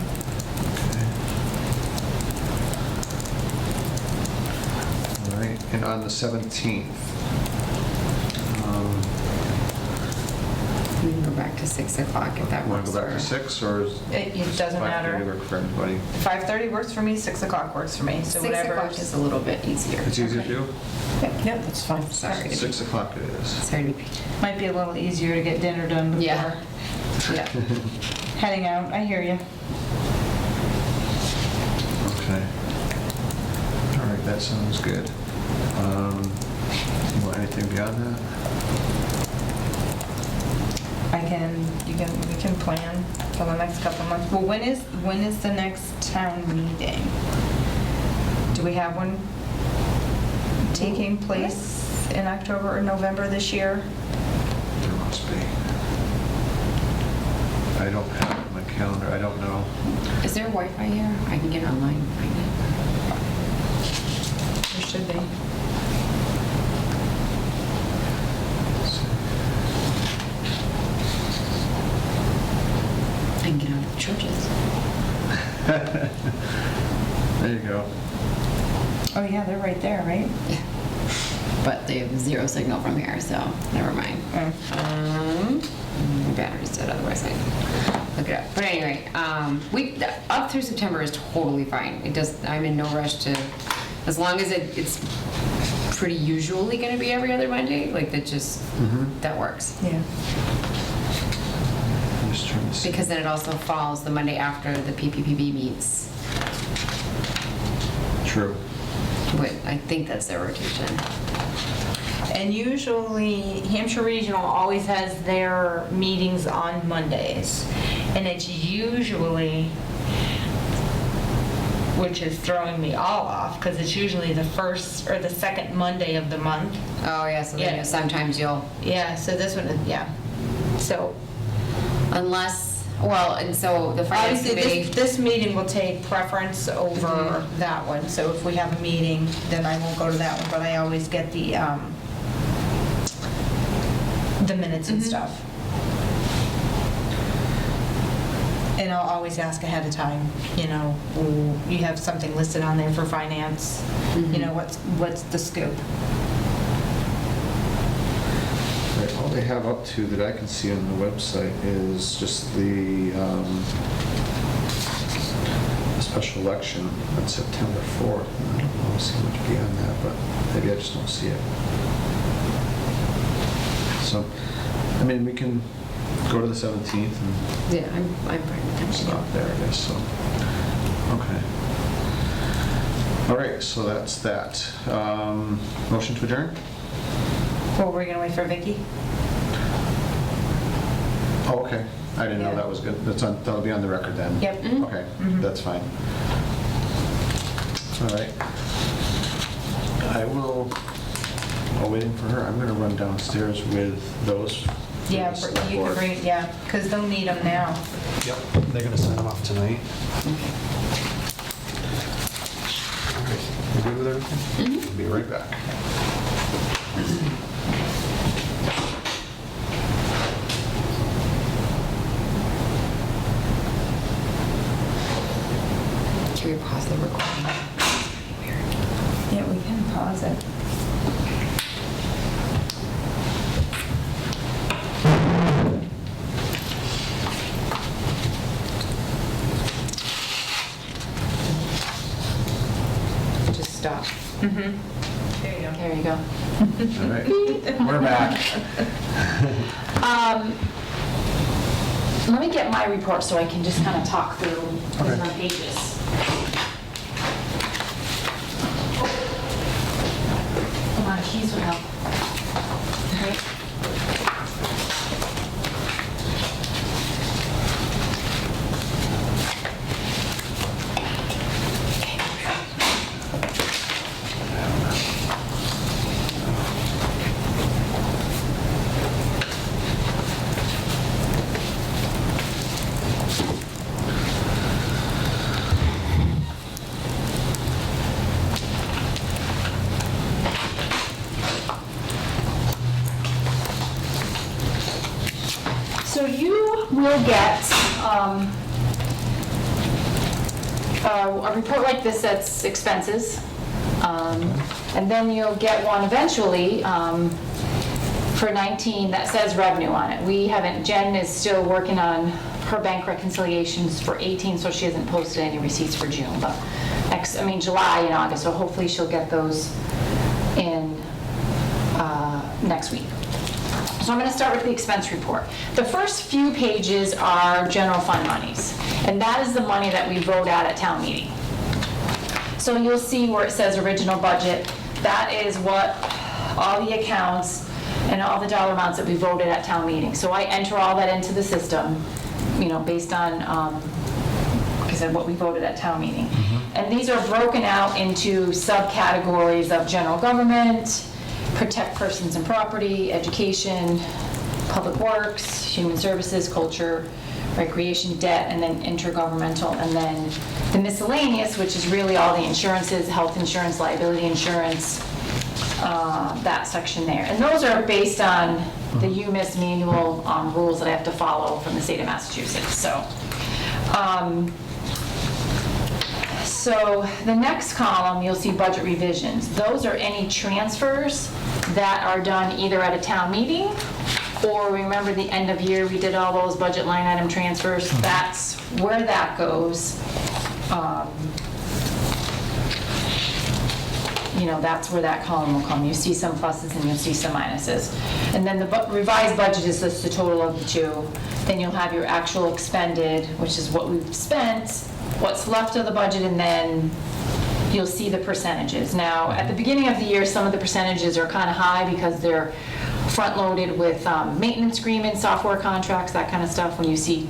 All right, and on the 17th, We can go back to 6 o'clock if that want works. to go back to for- 6, or is It doesn't 5:30 matter. work for everybody? 5:30 works for me, 6 o'clock works for me, so 6 whatever. o'clock is a little bit easier. It's easier for you? Yeah, that's fine. Sorry to be, 6 o'clock it is. sorry to be. Might be a little easier to get dinner done before Yeah. Yeah. heading out. I hear you. Okay. All right, that sounds good. You want anything beyond that? We can plan for the next couple of months. Well, when is the next town meeting? Do we have one taking place in October or November this year? There must be. I don't have it on my calendar, I don't know. Is there Wi-Fi here? I can get online and find it. There should be. I can get out of the churches. There you go. Oh, yeah, they're right there, right? Yeah. But they have zero signal from here, so never mind. My battery's dead, otherwise I'd look it up. But anyway, up through September is totally fine. I'm in no rush to, as long as it's pretty usually gonna be every other Monday, like that works. Yeah. I'm just trying to see. Because then it also falls the Monday after the PPPB meets. True. But I think that's their rotation. And usually Hampshire Regional always has their meetings on Mondays. And it's usually, which is throwing me all off, because it's usually the first or the second Monday of the month. Oh, yeah, so then Yeah. sometimes you'll, Yeah, so this one, yeah. So unless, well, and so the finance obviously, committee. this meeting will take preference over that one. So if we have a meeting, then I won't go to that one, but I always get the minutes and stuff. And I'll always ask ahead of time, you have something listed on there for finance, what's the scoop? Right, all they have up to that I can see on the website is just the special election on September 4th. I don't know, see much beyond that, but maybe I just don't see it. So, I mean, we can go to the 17th and Yeah, I'm fine with that. stop there, I guess, so. Okay. All right, so that's that. Motion to adjourn? Well, we're gonna wait for Vicky? Oh, okay. I didn't know Yeah. that was good. That'll be on the record then. Yep. Okay, Mhm. that's fine. All right. While waiting for her, I'm gonna run downstairs with those. for Yeah, the you select can board. bring, yeah, because they'll need them now. Yep, they're gonna send them off tonight. All right, you good with everything? I'll be right back. Can we pause the recording? Weird. Yeah, we can pause it. Just stop. Mm-hmm. There you go. There you go. All right, we're back. Let me get my report so I can just kind of talk through Okay. my pages. Come on, keys would help. Okay. So you will get a report like this that's expenses, and then you'll get one eventually for 19 that says revenue on it. We haven't, Jen is still working on her bank reconciliations for 18, so she hasn't posted any receipts for June, but July and August, so hopefully she'll get those in next week. So I'm going to start with the expense report. The first few pages are general fund monies, and that is the money that we vote out at town meeting. So you'll see where it says original budget, that is what all the accounts and all the dollar amounts that we voted at town meeting. So I enter all that into the system, based on, like I said, what we voted at town meeting. And these are broken out into subcategories of general government, protect persons and property, education, public works, human services, culture, recreation, debt, and then intergovernmental, and then the miscellaneous, which is really all the insurances, health insurance, liability insurance, that section there. And those are based on the UMIS manual rules that I have to follow from the state of Massachusetts. So the next column, you'll see budget revisions. Those are any transfers that are done either at a town meeting, or remember the end of year, we did all those budget line item transfers. That's where that goes. That's where that column will come. You see some pluses and you'll see some minuses. And then the revised budget is just the total of the two. Then you'll have your actual expended, which is what we've spent, what's left of the budget, and then you'll see the percentages. Now, at the beginning of the year, some of the percentages are kind of high because they're front-loaded with maintenance agreements, software contracts, that kind of stuff. When you see,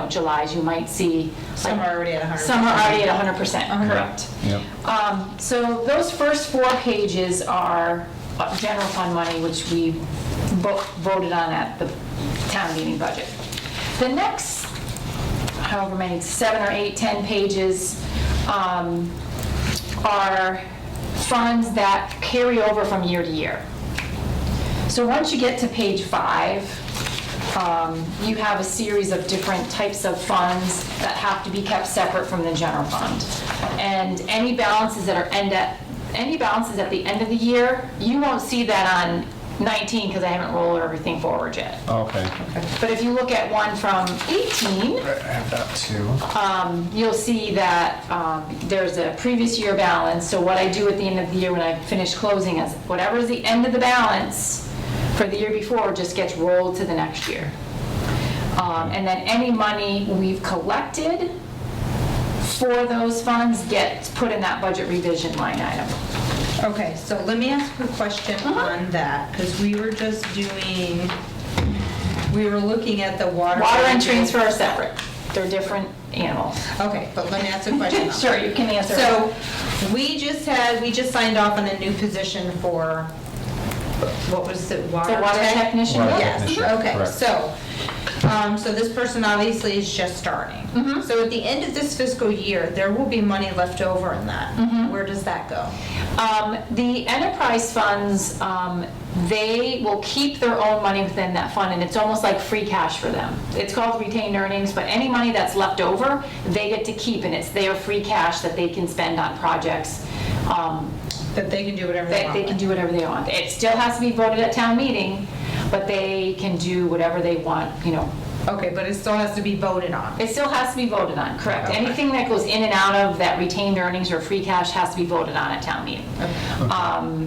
July's, you might see. Some are already at 100%. Some are already at 100%, correct. Yep. So those first 4 pages are general fund money, which we voted on at the town meeting budget. The next, however many, 7 or 8, 10 pages are funds that carry over from year to year. So once you get to page 5, you have a series of different types of funds that have to be kept separate from the general fund. And any balances that are any balances at the end of the year, you won't see that on 19 because I haven't rolled everything forward yet. Okay. But if you look at one from 18, I have that too. you'll see that there's a previous year balance. So what I do at the end of the year when I finish closing is whatever is the end of the balance for the year before just gets rolled to the next year. And then any money we've collected for those funds gets put in that budget revision line item. Okay, so let me ask you a question on that, because we were looking at the water. Water and transfer are separate. They're different animals. Okay, but let me ask a question. Sure, you can answer. So, we just signed off on a new position for, what was it, water? The water tech? technician? Water Yes, technician, okay, correct. so this person obviously is just starting. So at the end of this fiscal year, there will be money left over in that. Where does that go? The enterprise funds, they will keep their own money within that fund, and it's almost like free cash for them. It's called retained earnings, but any money that's left over, they get to keep, and it's their free cash that they can spend on projects. That they can do whatever they want They can with. do whatever they want. It still has to be voted at town meeting, but they can do whatever they want, you know. Okay, but it still has to be voted on. It still has to be voted on, correct. Okay. Anything that goes in and out of that retained earnings or free cash has to be voted on at town meeting.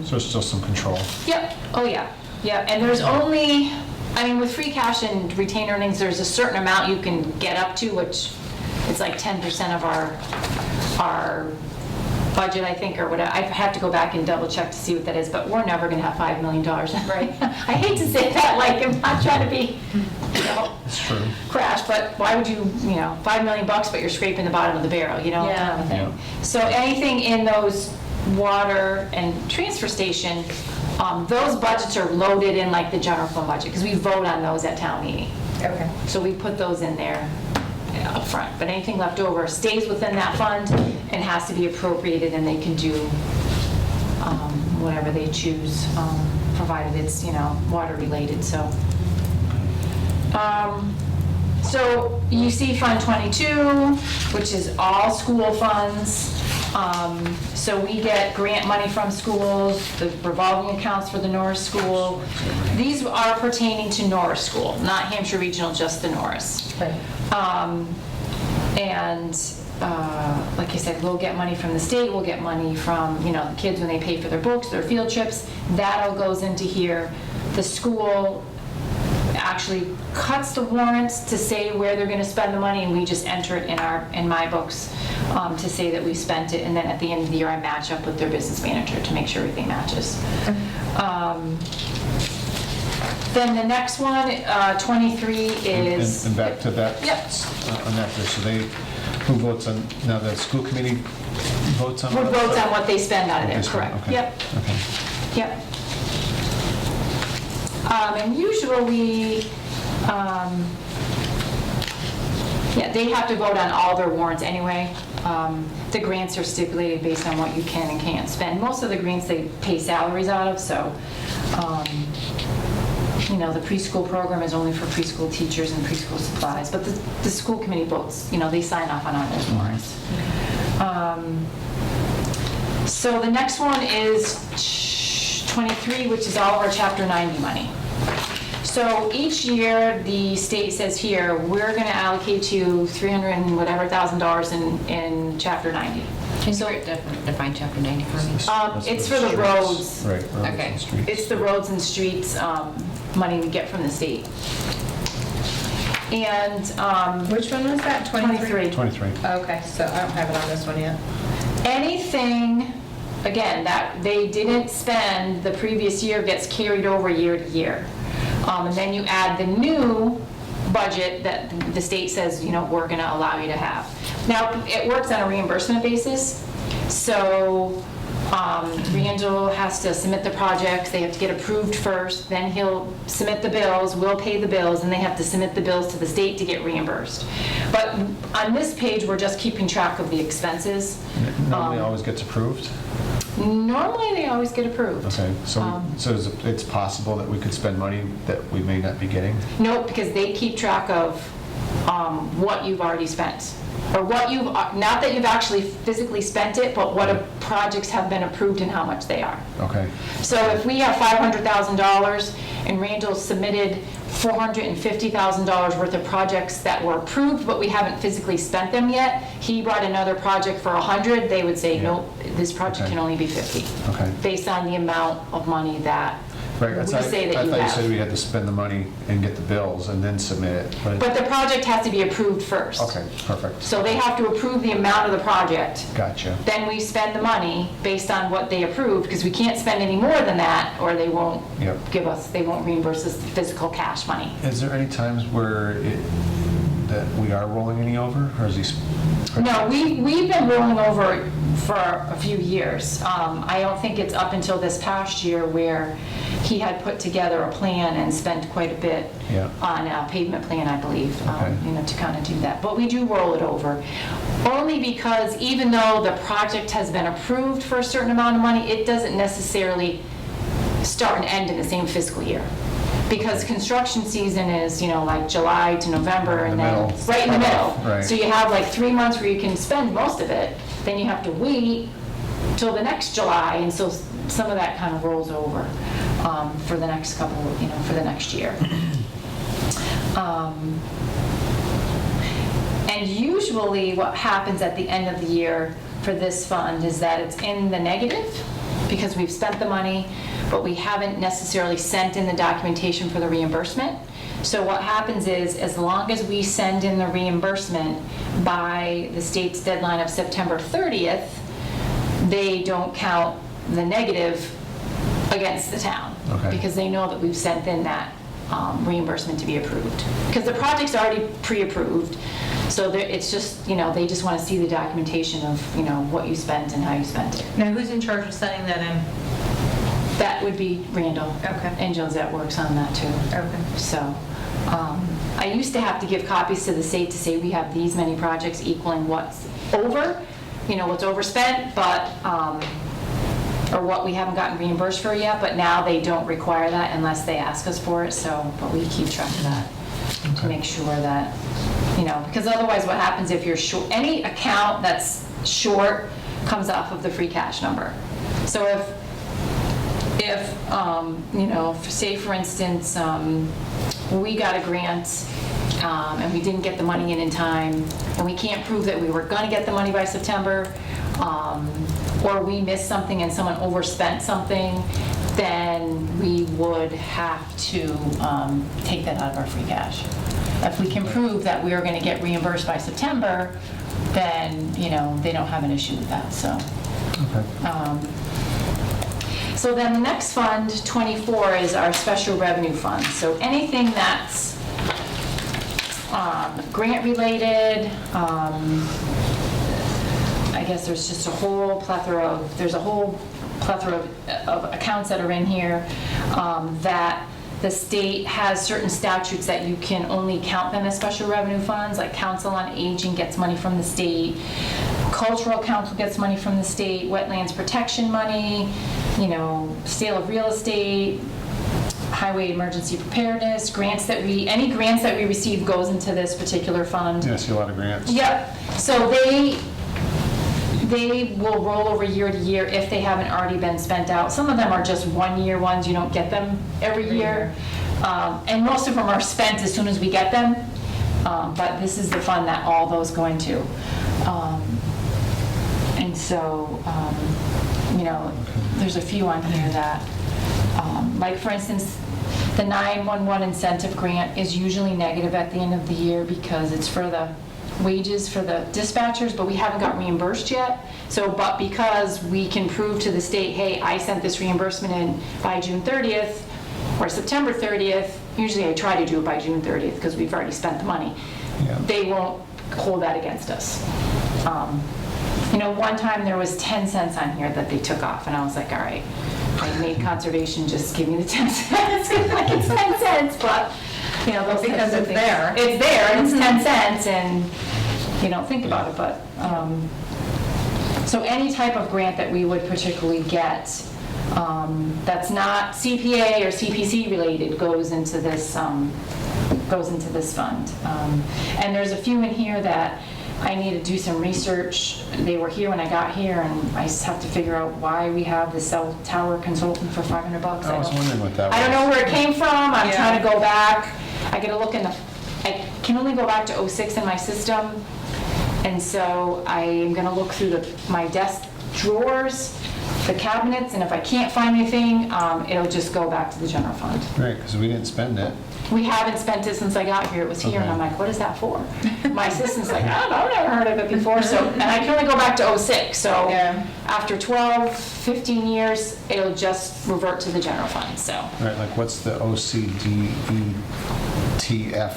So there's still some control. Yep, oh yeah, yeah, and there's only, I mean, with free cash and retained earnings, there's a certain amount you can get up to, which it's like 10% of our budget, I think, or whatever. I have to go back and double check to see what that is, but we're never gonna have $5 million. Right. I hate to say that, like, I'm not trying to be, you know, It's true. crash, but why would you know, $5 million, but you're scraping the bottom of the barrel, you know, kind of a thing. So anything in those water and transfer station, those budgets are loaded in like the general fund budget, because we vote on those at town meeting. Okay. So we put those in there up front, but anything left over stays within that fund and has to be appropriated, and they can do whatever they choose, provided it's, you know, water related, so. So you see Fund 22, which is all school funds. So we get grant money from schools, the revolving accounts for the Norris School. These are pertaining to Norris School, not Hampshire Regional, just the Norris. Right. And like I said, we'll get money from the state, we'll get money from, you know, the kids when they pay for their books, their field trips. That all goes into here. The school actually cuts the warrants to say where they're gonna spend the money, and we just enter it in my books to say that we spent it, and then at the end of the year, I match up with their business manager to make sure everything matches. Then the next one, 23 is... And back to that. Yep. On that, so who votes on, now the school committee votes on? Who what? votes on what they spend out of What there, they spend, correct. okay. Yep, Okay. yep. And usually, yeah, they have to vote on all their warrants anyway. The grants are stipulated based on what you can and can't spend. Most of the grants they pay salaries out of, so, you know, the preschool program is only for preschool teachers and preschool supplies, but the school committee votes, you know, they sign off on all those warrants. So the next one is 23, which is all of our Chapter 90 money. So each year, the state says here, we're going to allocate you $300 and whatever thousand in Chapter 90. Can you define Chapter 90 for me? That's It's the for the streets. roads. Right, roads Okay. and streets. It's the roads and streets money we get from the state. And Which one was that? 23. 23. Okay, so I don't have it on this one yet. Anything, again, that they didn't spend the previous year gets carried over year to year. And then you add the new budget that the state says, you know, we're going to allow you to have. Now, it works on a reimbursement basis. So Randall has to submit the projects, they have to get approved first, then he'll submit the bills, we'll pay the bills, and they have to submit the bills to the state to get reimbursed. But on this page, we're just keeping track of the expenses. Normally always gets approved? Normally, they always get approved. Okay, so it's possible that we could spend money that we may not be getting? Nope, because they keep track of what you've already spent. Or what you've, not that you've actually physically spent it, but what projects have been approved and how much they are. Okay, So if we have $500,000 and Randall submitted $450,000 worth of projects that were approved, but we haven't physically spent them yet, he brought another project for 100, they would say, Yeah. nope, this project Okay. can only be 50. okay. Based on the amount of money that Right, we say that I you thought you said have. we had to spend the money and get the bills and then submit it, But the project has to be approved first. okay, perfect. So they have to approve the amount of the project. Gotcha. Then we spend the money based on what they approved, because we can't spend any more than that, or they won't Yep. give us, they won't reimburse us the physical cash money. Is there any times where that we are rolling any over, or is these? No, we've been rolling over for a few years. I don't think it's up until this past year where he had put together a plan and spent quite a bit Yeah. on a pavement plan, I believe, Okay. to kind of do that. But we do roll it over, only because even though the project has been approved for a certain amount of money, it doesn't necessarily start and end in the same fiscal year. Because construction season is, like July to November, In and the then, middle. right in the middle. Right. So you have like 3 months where you can spend most of it, then you have to wait till the next July, and so some of that kind of rolls over for the next couple, for the next year. And usually what happens at the end of the year for this fund is that it's in the negative, because we've spent the money, but we haven't necessarily sent in the documentation for the reimbursement. So what happens is, as long as we send in the reimbursement by the state's deadline of September 30th, they don't count the negative against the town. Okay. Because they know that we've sent in that reimbursement to be approved. Because the project's already pre-approved, so it's just, they just want to see the documentation of, what you spent and how you spent it. Now, who's in charge of sending that in? That would be Randall. Okay. And Josette works on that too. Okay. So, I used to have to give copies to the state to say we have these many projects equaling what's over, what's overspent, but, or what we haven't gotten reimbursed for yet, but now they don't require that unless they ask us for it, so, but we keep track of that to make sure that, because otherwise what happens if you're short, any account that's short comes off of the free cash number. So if say for instance, we got a grant and we didn't get the money in time, and we can't prove that we were going to get the money by September, or we missed something and someone overspent something, then we would have to take that out of our free cash. If we can prove that we are going to get reimbursed by September, then, they don't have an issue with that, so. Okay. So then the next fund, 24, is our special revenue fund. So anything that's grant-related, I guess there's just a whole plethora of accounts that are in here, that the state has certain statutes that you can only count them as special revenue funds, like Council on Aging gets money from the state, Cultural Council gets money from the state, wetlands protection money, sale of real estate, highway emergency preparedness, any grants that we receive goes into this particular fund. Yeah, I see a lot of grants. Yep, so they will roll over year to year if they haven't already been spent out. Some of them are just one-year ones, you don't get them every year. And most of them are spent as soon as we get them. But this is the fund that all those go into. And so, there's a few on here that, like for instance, the 911 incentive grant is usually negative at the end of the year because it's for the wages for the dispatchers, but we haven't got reimbursed yet. So, but because we can prove to the state, hey, I sent this reimbursement in by June 30th or September 30th, usually I try to do it by June 30th because we've already spent the money. Yeah. They won't hold that against us. One time there was 10 cents on here that they took off, and I was like, all right, I made conservation, just give me the 10 cents. Like, it's 10 cents, but, those Because types of it's things. there. It's there, and it's 10 cents, and you don't think about it, but, so any type of grant that we would particularly get that's not CPA or CPC related goes into this fund. And there's a few in here that I need to do some research. They were here when I got here, and I just have to figure out why we have the cell tower consultant for $500. I was wondering what that was. I don't know where it came from. I'm Yeah. trying to go back. I gotta look I can only go back to '06 in my system. And so I am gonna look through my desk drawers the cabinets, and if I can't find anything, it'll just go back to the general fund. Right, because we didn't spend it. We haven't spent it since I got here, it was here, and I'm Okay. like, what is that for? My assistant's like, I don't know, I've never heard of it before, so, and I can only go back to '06, so Yeah. after 12, 15 years, it'll just revert to the general fund, so. Right, like what's the OCDETF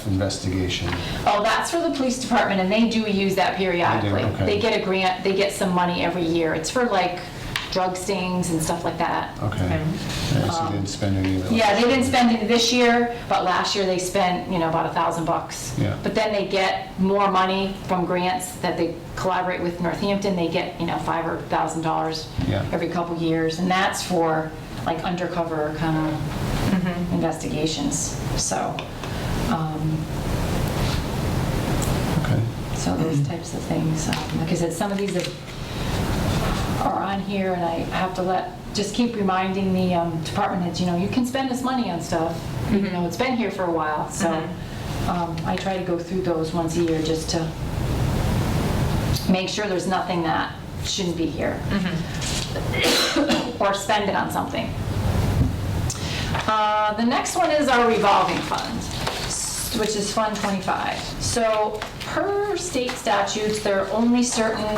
investigation? Oh, that's for the police department, and they do use that periodically. okay. They get a grant, they get some money every year. It's for like drug stings and stuff like that. Okay. Yeah, so they didn't spend any of it. Yeah, they didn't spend it this year, but last year they spent, about $1,000. Yeah. But then they get more money from grants that they collaborate with Northampton. They get, $5,000 or $1,000 Yeah. every couple years, and that's for like undercover kind of investigations. So, Okay. so those types of things. Like I said, some of these are on here, and I have to just keep reminding the department heads, you can spend this money on stuff. It's been here for a while, so I try to go through those once a year just to make sure there's nothing that shouldn't be here. Or spend it on something. The next one is our revolving fund, which is Fund 25. So per state statutes, there are only certain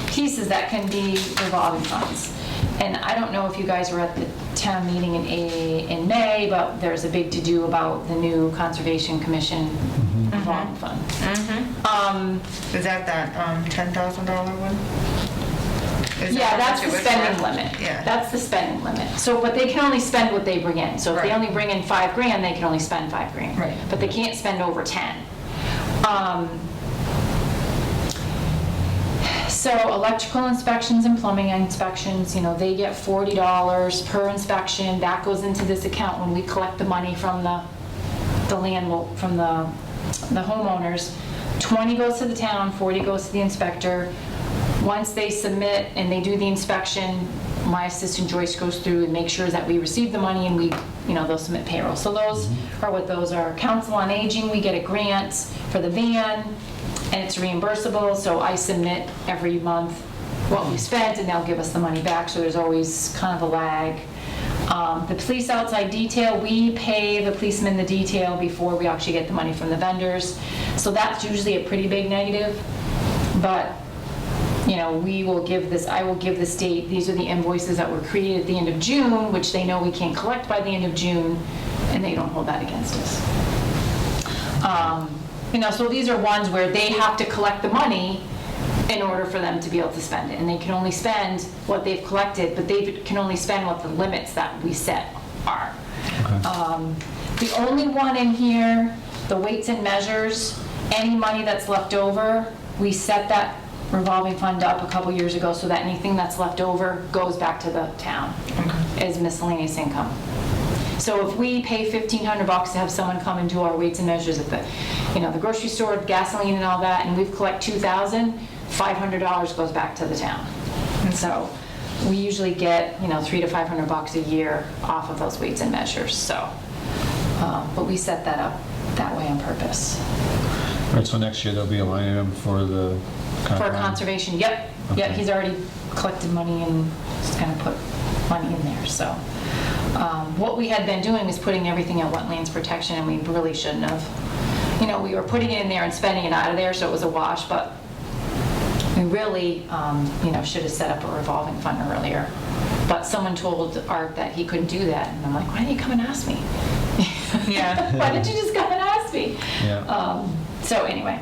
pieces that can be revolving funds. And I don't know if you guys were at the town meeting in May, but there's a big to-do about the new Conservation Commission revolving fund. Is that $10,000 one? Is Yeah, that that's what the it was spending for? limit. Yeah. That's the spending limit. So, but they can only spend what they bring in. So if they Right. only bring in $5,000, they can only spend $5,000. Right. But they can't spend over 10. So electrical inspections and plumbing inspections, they get $40 per inspection. That goes into this account when we collect the money from the landlord, from the homeowners. 20 goes to the town, 40 goes to the inspector. Once they submit and they do the inspection, my assistant Joyce goes through and makes sure that we receive the money, and they'll submit payroll. So those are what those are. Council on Aging, we get a grant for the van, and it's reimbursable, so I submit every month what we spent, and they'll give us the money back, so there's always kind of a lag. The police outside detail, we pay the policemen the detail before we actually get the money from the vendors, so that's usually a pretty big negative, but I will give the state, these are the invoices that were created at the end of June, which they know we can't collect by the end of June, and they don't hold that against us. So these are ones where they have to collect the money in order for them to be able to spend it, and they can only spend what they've collected, but they can only spend what the limits that we set are. The only one in here, the weights and measures, any money that's left over, we set that revolving fund up a couple years ago so that anything that's left over goes back to the town as miscellaneous income. So if we pay $1,500 to have someone come and do our weights and measures at the grocery store, gasoline and all that, and we've collect $2,000, $500 goes back to the town. And so we usually get, $300 to $500 a year off of those weights and measures. So, but we set that up that way on purpose. Right, so next year there'll be a line item for the... For conservation, yep. Yep, Okay. he's already collected money and just kind of put money in there, so. What we had been doing is putting everything at wetlands protection, and we really shouldn't have. We were putting it in there and spending it out of there, so it was a wash, but we really, should have set up a revolving fund earlier. But someone told Art that he couldn't do that, and I'm like, why didn't you come and ask me? Yeah. Why didn't you just come and ask me? Yeah. So anyway.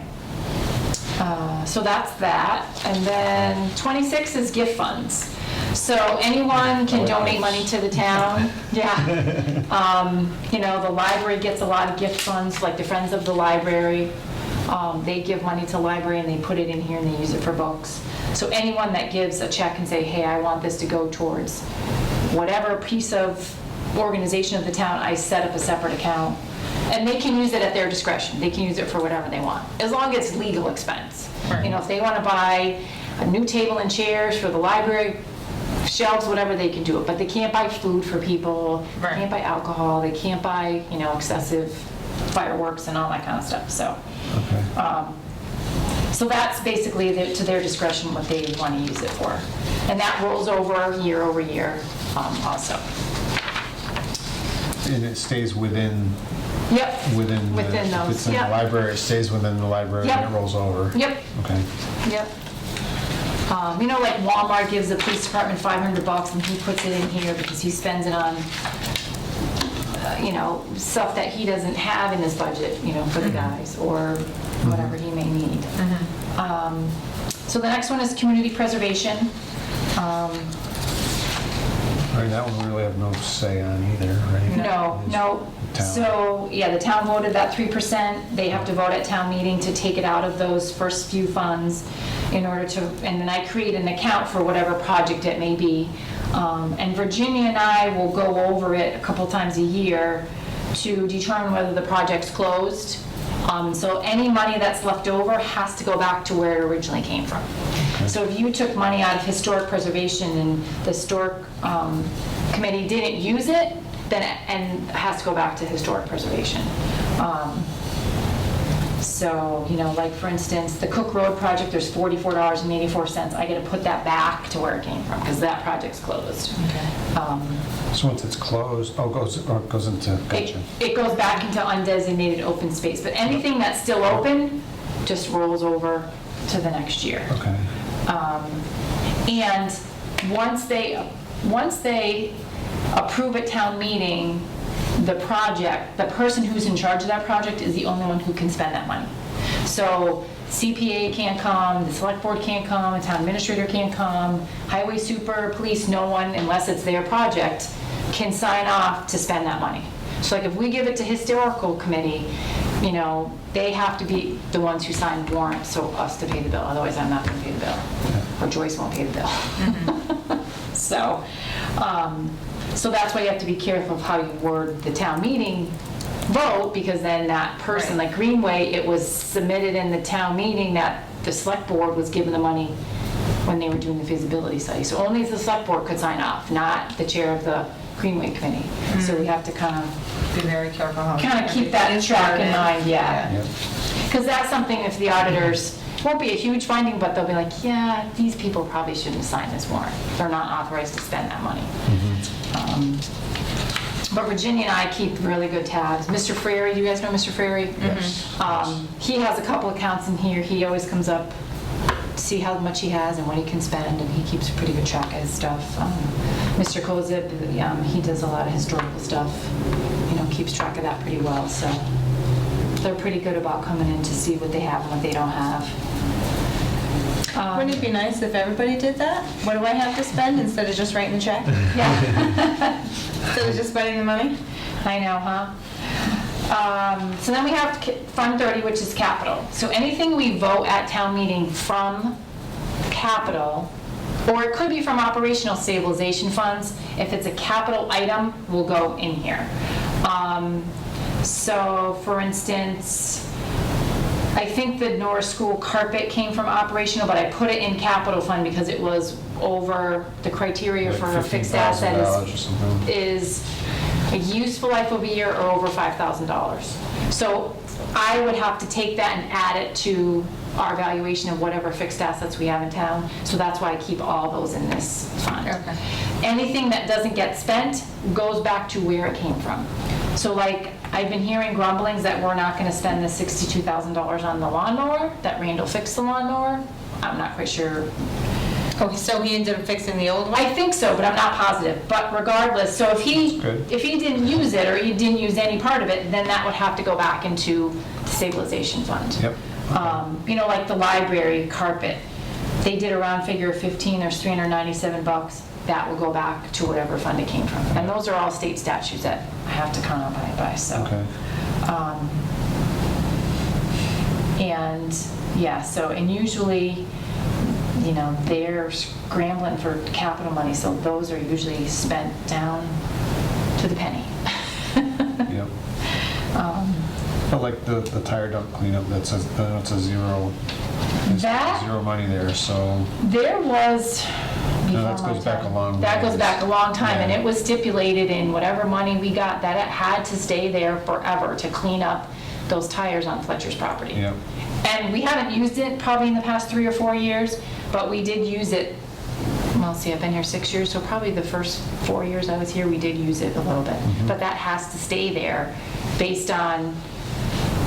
So that's that. And then 26 is gift funds. So anyone can donate money to the town. Yeah. The library gets a lot of gift funds, like the Friends of the Library. They give money to the library and they put it in here and they use it for books. So anyone that gives a check and say, hey, I want this to go towards whatever piece of organization of the town, I set up a separate account. And they can use it at their discretion. They can use it for whatever they want, as long as it's legal expense. If they want to buy a new table and chairs for the library, shelves, whatever, they can do it. But they can't buy food for people, they Right. can't buy alcohol, they can't buy, excessive fireworks and all that kind of stuff, so. Okay. So that's basically to their discretion what they want to use it for. And that rolls over year over year also. And it stays within Yep. Within Within if those, it's in the yep. library, it stays within the library and Yep. it rolls over? Yep. Okay. Yep. Like Walmart gives the police department $500 and he puts it in here because he spends it on, stuff that he doesn't have in his budget, for the guys or whatever he may need. So the next one is community preservation. Right, that one we really have no say on either, right? No. Town. So, the town voted that 3%. They have to vote at town meeting to take it out of those first few funds in order to, and then I create an account for whatever project it may be. And Virginia and I will go over it a couple times a year to determine whether the project's closed. So any money that's left over has to go back to where it originally came from. So if you took money out of historic preservation and the historic committee didn't use it, then it has to go back to historic preservation. So, like for instance, the Cook Road project, there's $44.84. I got to put that back to where it came from because that project's closed. So once it's closed, it goes into, gotcha. It goes back into undesignated open space, but anything that's still open just rolls over to the next year. Okay. And once they approve at town meeting the project, the person who's in charge of that project is the only one who can spend that money. So CPA can't come, the select board can't come, the town administrator can't come, highway super, police, no one, unless it's their project, can sign off to spend that money. So like if we give it to historical committee, they have to be the ones who sign warrants, so us to pay the bill, otherwise I'm not gonna pay the bill. Or Joyce won't pay the bill. So that's why you have to be careful of how you word the town meeting vote, because then that person, like Greenway, it was submitted in the town meeting that the select board was given the money when they were doing the feasibility study. So only the select board could sign off, not the chair of the Greenway committee. So we have to kind of Be very careful how. keep that track in mind, yeah. Yep. Because that's something if the auditors, won't be a huge finding, but they'll be like, yeah, these people probably shouldn't sign this warrant. They're not authorized to spend that money. But Virginia and I keep really good tabs. Mr. Frary, you guys know Mr. Frary? Yes. He has a couple accounts in here. He always comes up to see how much he has and what he can spend, and he keeps a pretty good track of his stuff. Mr. Kozip, he does a lot of historical stuff, keeps track of that pretty well. So they're pretty good about coming in to see what they have and what they don't have. Wouldn't it be nice if everybody did that? What do I have to spend instead of just writing the check? Yeah. Instead of just spending the money? I know, huh? So then we have Fund 30, which is capital. So anything we vote at town meeting from capital, or it could be from operational stabilization funds, if it's a capital item, will go in here. So for instance, I think the Norris School carpet came from operational, but I put it in capital fund because it was over the criteria Like for a fixed $15,000 asset or something. is a useful life of a year or over $5,000. So I would have to take that and add it to our valuation of whatever fixed assets we have in town. So that's why I keep all those in this fund. Okay. Anything that doesn't get spent goes back to where it came from. So like, I've been hearing grumblings that we're not gonna spend the $62,000 on the lawnmower, that Randall fixed the lawnmower. I'm not quite sure. Oh, so he ended up fixing the old one? I think so, but I'm not positive. But regardless, so if he That's good. didn't use it or he didn't use any part of it, then that would have to go back into the stabilization fund. Yep. Like the library carpet, they did a round figure of 15, there's $397. That will go back to whatever fund it came from. And those are all state statutes that I have to kind of abide by, so. Okay. And usually, they're scrambling for capital money, so those are usually spent down to the penny. Yep. But like the tire dump cleanup, that says, it's a zero. There's That- zero money there, so. There was. No, that goes back a long That ways. goes back a long time, and Yeah. it was stipulated in whatever money we got that it had to stay there forever to clean up those tires on Fletcher's property. Yep. And we haven't used it probably in the past 3 or 4 years, but we did use it, well, see, I've been here 6 years, so probably the first 4 years I was here, we did use it a little bit. But that has to stay there based on,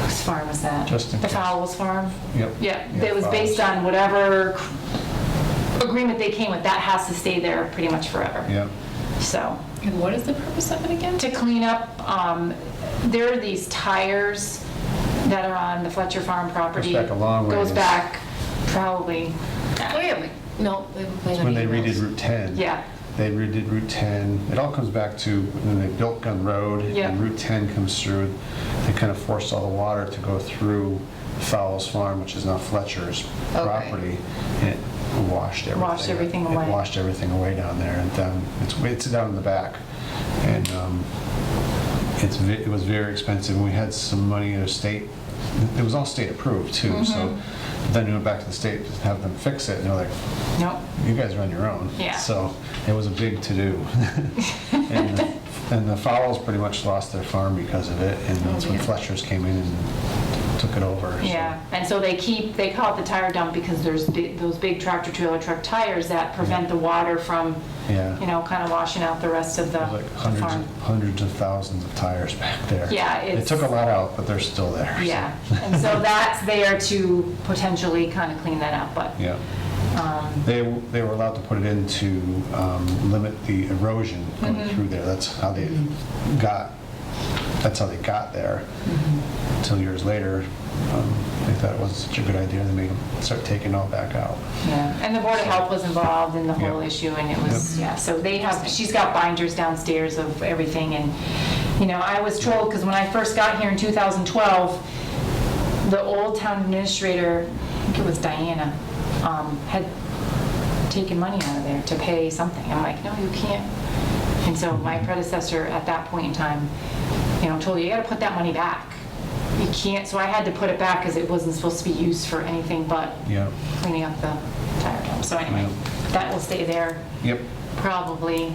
whose farm was that? Just in The case. Fowles farm? Yep. Yeah, Yeah, it was based Fowles. on whatever agreement they came with, that has to stay there pretty much forever. Yep. So, And what is the purpose of it again? to clean up, there are these tires that are on the Fletcher Farm property. Goes back a long Goes ways. back probably, Oh, yeah, no, they were playing on When they emails. redid Route 10. yeah, They redid Route 10. It all comes back to when they built Gun Road Yeah. and Route 10 comes through, they kind of forced all the water to go through Fowles Farm, which is now Fletcher's Okay. property. And it washed everything. Washed everything away. It washed everything away down there and down, it's down in the back. And it was very expensive. We had some money in the state. It was all state approved too, so then we went back to the state to have them fix it and they're like, nope, you guys are on your own. Yeah. So it was a big to-do. And the Fowles pretty much lost their farm because of it, and that's when Fletcher's came in and took it over. so. yeah. And so they call it the tire dump because there's those big tractor trailer truck tires that prevent the water from, Yeah. kind of washing out the rest of the There's like farm. hundreds of thousands of tires back there. Yeah, It it's- took a lot out, but they're still there. so. Yeah, and so that's there to potentially kind of clean that up, but, Yeah. They were allowed to put it in to limit the erosion going through there. That's how they got there. Until years later, they thought it wasn't such a good idea. They made them start taking it all back out. yeah. And the Board of Health was involved in the whole Yep. issue, and it was, yeah, so she's got binders downstairs of everything, and, I was told, because when I first got here in 2012, the old town administrator, I think it was Diana, had taken money out of there to pay something. I'm like, no, you can't. And so my predecessor at that point in time, told you gotta put that money back. You can't, so I had to put it back because it wasn't supposed to be used for anything but Yeah. cleaning up the tire dump. So anyway, that will stay there Yep. probably,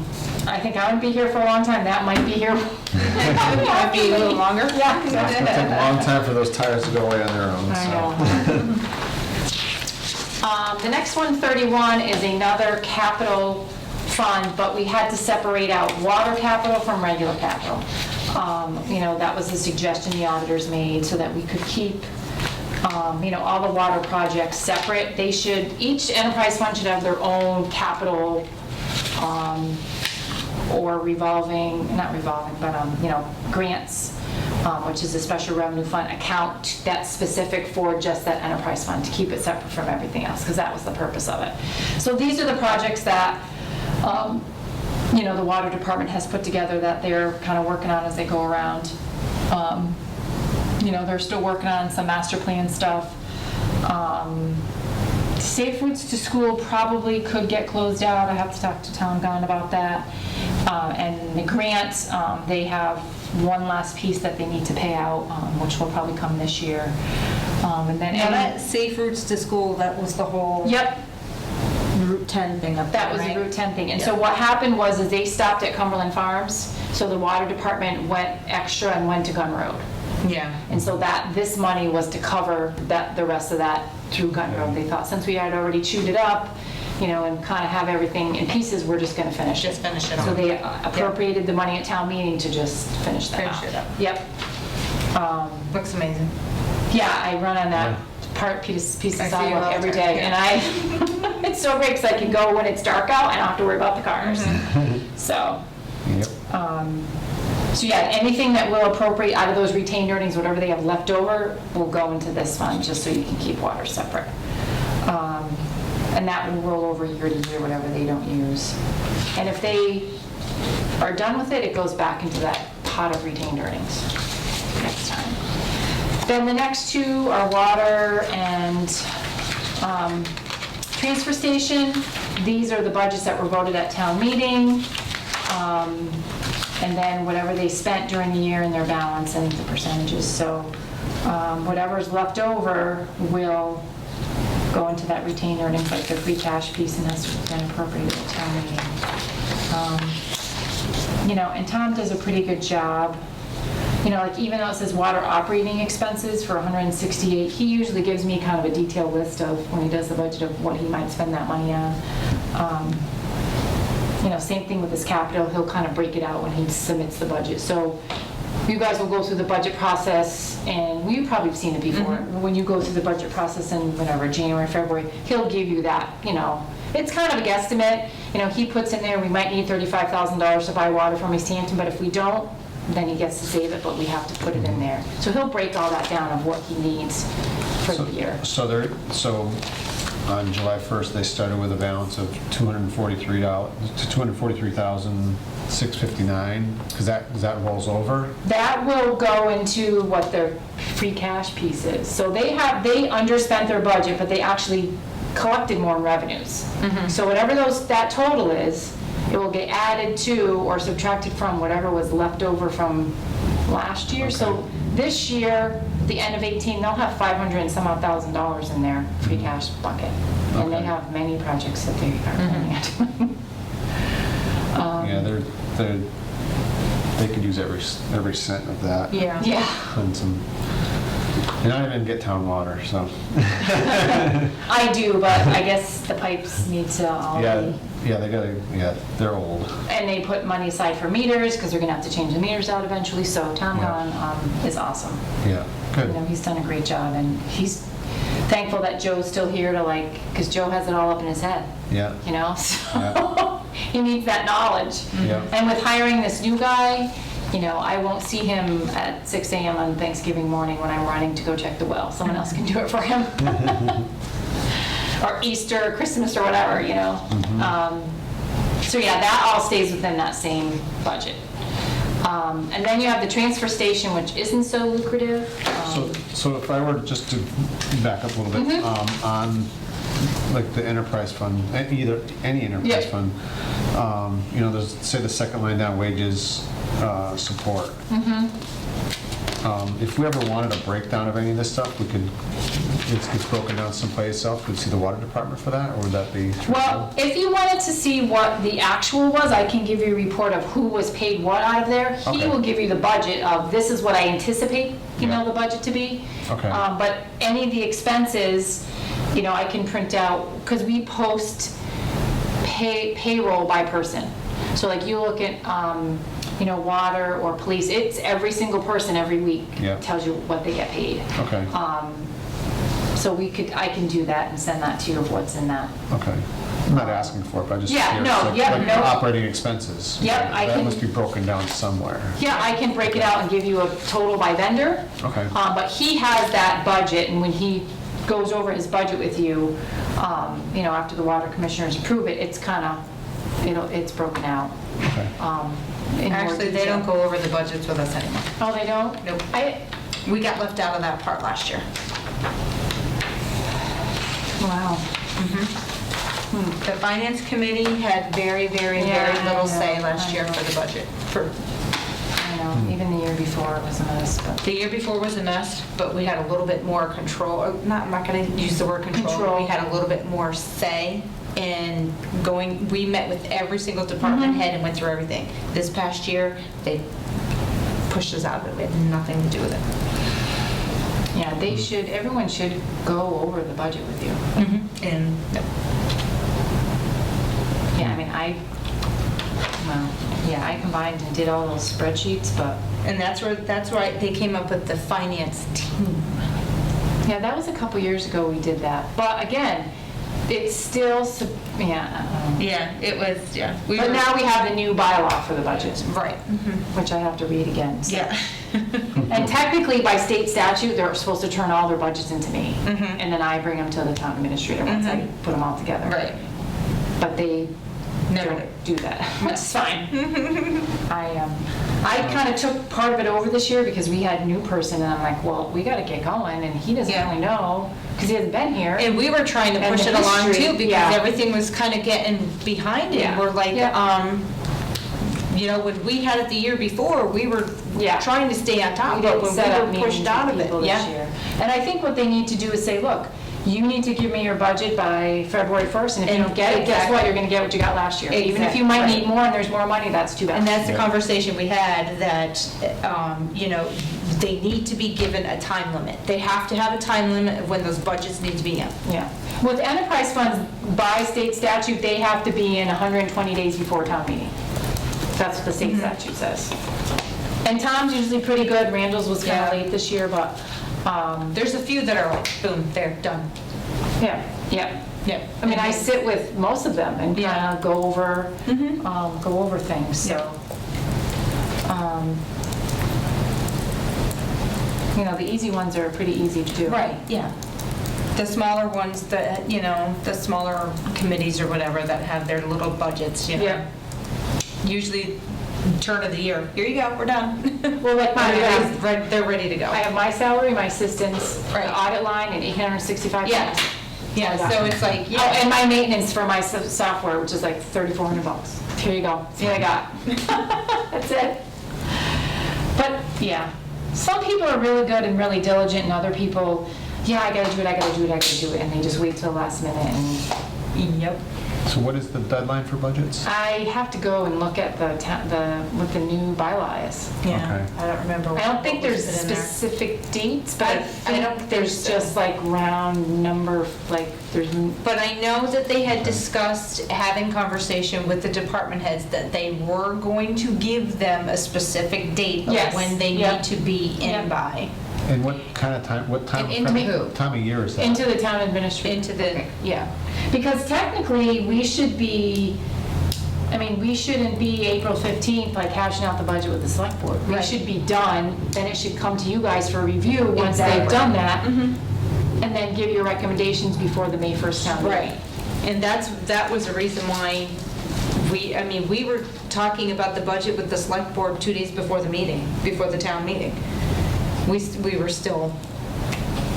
I think I would be here for a long time. That might be here. Might be a little longer. Yeah. It's gonna take a long time for those tires to go away on their own. I so. know. The next one, 31, is another capital fund, but we had to separate out water capital from regular capital. That was a suggestion the auditors made so that we could keep, all the water projects separate. Each enterprise fund should have their own capital or grants, which is a special revenue fund account that's specific for just that enterprise fund, to keep it separate from everything else, because that was the purpose of it. So these are the projects that, the water department has put together that they're kind of working on as they go around. They're still working on some master plan stuff. Safe routes to school probably could get closed out. I have to talk to Tom Gunn about that. And the grants, they have one last piece that they need to pay out, which will probably come this year. And then, Now that safe routes to school, that was the whole yep, Route 10 thing up there, that was the right? Route 10 thing. And so what happened was they stopped at Cumberland Farms, so the water department went extra and went to Gun Road. Yeah. And so this money was to cover the rest of that through Gun Road. They thought since we had already chewed it up, and kind of have everything in pieces, we're just gonna finish it. Just finish it So off. they appropriated the money at town meeting to just finish that Finish off. it up. Yep. Looks amazing. Yeah, I run on that piece of I see you sidewalk all the every time, day, yeah. and it's so great, because I can go when it's dark out and I don't have to worry about the cars. So, Yep. so yeah, anything that will appropriate out of those retained earnings, whatever they have left over, will go into this fund, just so you can keep water separate. And that will roll over year to year, whatever they don't use. And if they are done with it, it goes back into that pot of retained earnings next time. Then the next two are water and transfer station. These are the budgets that were voted at town meeting. And then whatever they spent during the year in their balance and the percentages. So whatever's left over will go into that retained earnings, like the free cash piece, and that's been appropriated at town meeting. And Tom does a pretty good job you know, like even though it says water operating expenses for 168, he usually gives me kind of a detailed list of, when he does the budget, of what he might spend that money on. You know, same thing with his capital, he'll kind of break it out when he submits the budget. So you guys will go through the budget process, and you probably have seen it before. When you go through the budget process in whatever, January, February, he'll give you that, you know. It's kind of a guesstimate. You know, he puts in there, we might need $35,000 to buy water from Easthampton, but if we don't, then he gets to save it, but we have to put it in there. So he'll break all that down of what he needs for the year. So on July 1st, they started with a balance of $243,659, because that rolls over? That will go into what their free cash piece is. So they underspent their budget, but they actually collected more in revenues. So whatever that total is, it will get added to or subtracted from whatever was left over from last year. So this year, at the end of 18, they'll have 500 and some odd thousand dollars in their free cash bucket. And they Okay. have many projects that they are planning at. Yeah, they could use every cent of that. Yeah. Yeah. And I didn't get town water, so. I do, but I guess the pipes need to all be. They're old. And they put money aside for meters, because they're gonna have to change the meters out eventually, so Tom Gunn is awesome. Yeah, You good. know, he's done a great job, and he's thankful that Joe's still here to because Joe has it all up in his head, Yeah, you know? So Yeah. he needs that knowledge. yeah. And with hiring this new guy, you know, I won't see him at 6 a.m. on Thanksgiving morning when I'm running to go check the well. Someone else can do it for him. Or Easter, Christmas, or whatever, you know? So yeah, that all stays within that same budget. And then you have the transfer station, which isn't so lucrative. So if I were just to back up a little bit, on like the enterprise fund, any enterprise Yeah. fund, you know, there's, say the second line down, wages, support. If we ever wanted a breakdown of any of this stuff, we could, it's broken down someplace else, we'd see the water department for that, or would that be? Well, if you wanted to see what the actual was, I can give you a report of who was paid what out of there. He Okay. will give you the budget of, this is what I anticipate, you know, Yeah. the budget to be. Okay. But any of the expenses, you know, I can print out, because we post payroll by person. So like you look at, you know, water or police, it's every single person every week Yeah. tells you what they get paid. Okay, So I can do that and send that to you of what's in that. okay. I'm not asking for it, but I just. Yeah, curious, no, like- yeah, like no. Operating expenses. Yep, I That can- must be broken down somewhere. Yeah, I can break it out and give you a total by vendor. Okay. But he has that budget, and when he goes over his budget with you, you know, after the water commissioners approve it, it's kind of, it's broken out. Okay. In more Actually, they detail. don't go over the budgets with us anymore. Oh, they don't? Nope. I, We got left out of that part last year. wow. The finance committee had very, very, Yeah, very little I say know, last I year know. for the budget. I know, even the year before it was a mess, but. The year before was a mess, but we had a little bit more control, I'm not gonna use the word control. Control. We had a little bit more say in we met with every single department head and went through everything. This past year, they pushed us out of it, we had nothing to do with it. Yeah, everyone should go over the budget with you. And, no. Yeah, I mean, I combined and did all those spreadsheets, but, And that's where they came up with the finance team. yeah, that was a couple years ago we did that. But again, it's still, Yeah, it was, yeah. But now we have the new bylaw for the budget, Right. which I have to read again. so. Yeah. And technically, by state statute, they're supposed to turn all their budgets into me. Mhm. And then I bring them to the town administrator once I put them all together. Right. But they Never don't do that, which is fine. I kind of took part of it over this year because we had a new person, and I'm like, well, we got to get going, and he doesn't Yeah. really know, because he hasn't been here. And we were trying to And push the it along history, too, because yeah. everything was kind of getting behind it. Yeah. We're like, Yeah. you know, when we had it the year before, we were Yeah. trying to stay on top, We but didn't when set we up were meetings pushed out with of it, people this yeah. year. And I think what they need to do is say, look, you need to give me your budget by February 1st, and if you don't get it, guess what? You're gonna get what you got last year. Even if you might need more and there's more money, that's too bad. And that's the Yeah. conversation we had, that, they need to be given a time limit. They have to have a time limit of when those budgets need to be in. Yeah. With enterprise funds, by state statute, they have to be in 120 days before town meeting. That's what the state statute says. And Tom's usually pretty good. Randall's was kind Yeah. of late this year, but, There's a few that are like, boom, they're done. yeah, yeah. Yeah. I mean, I sit with most of them and Yeah. kind of go over things, so. The easy ones are pretty easy to do. Right, yeah. The smaller ones that, the smaller committees or whatever that have their little budgets, Yeah. Usually turn of the year, here you go, we're done. Well, like mine, They're ready to go. I have my salary, my assistant's Right. audit line, and 865. Yeah. Yeah, so it's like, Oh, and my maintenance for my software, which is like $3,400. Here you go. See what I got. That's it. But, yeah, some people are really good and really diligent, and other people, yeah, I gotta do it, and they just wait till the last minute. And Yep. So what is the deadline for budgets? I have to go and look at what the new bylaw is. Yeah, Okay. I don't remember. I don't think what was there's in there. specific dates, but I I don't think think there's so. just like round number, like there's. But I know that they had discussed having conversation with the department heads that they were going to give them a specific date of Yes, when they yep. need to be in Yep. by. And what kind of time, what time? And into who? Time of year is that? Into the town administrator. Into the, Yeah, because technically, we shouldn't be April 15th, like hashing out the budget with the select board. We Right. should be done, then it should come to you guys for review once they've Exactly. done that, and then give your recommendations before the May 1st town meeting. right. And that was the reason why we were talking about the budget with the select board 2 days before the town meeting. We were still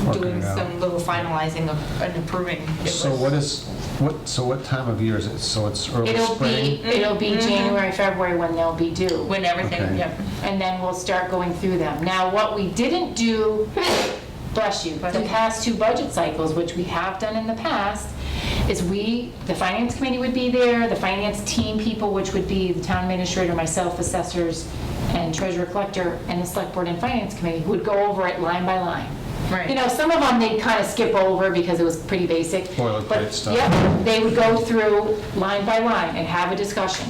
Working doing it out. some little finalizing of and approving. It So was- what time of year is it? So it's early It'll spring? be January, February when they'll be due. When everything, Okay. yep. And then we'll start going through them. Now, what we didn't do, bless you, the past 2 budget cycles, which we have done in the past, is the finance committee would be there, the finance team people, which would be the town administrator, myself, assessors, and treasurer collector, and the select board and finance committee would go over it line by line. Right. Some of them they'd kind of skip over because it was pretty basic. Boilerplate But, stuff. Yep, they would go through line by line and have a discussion.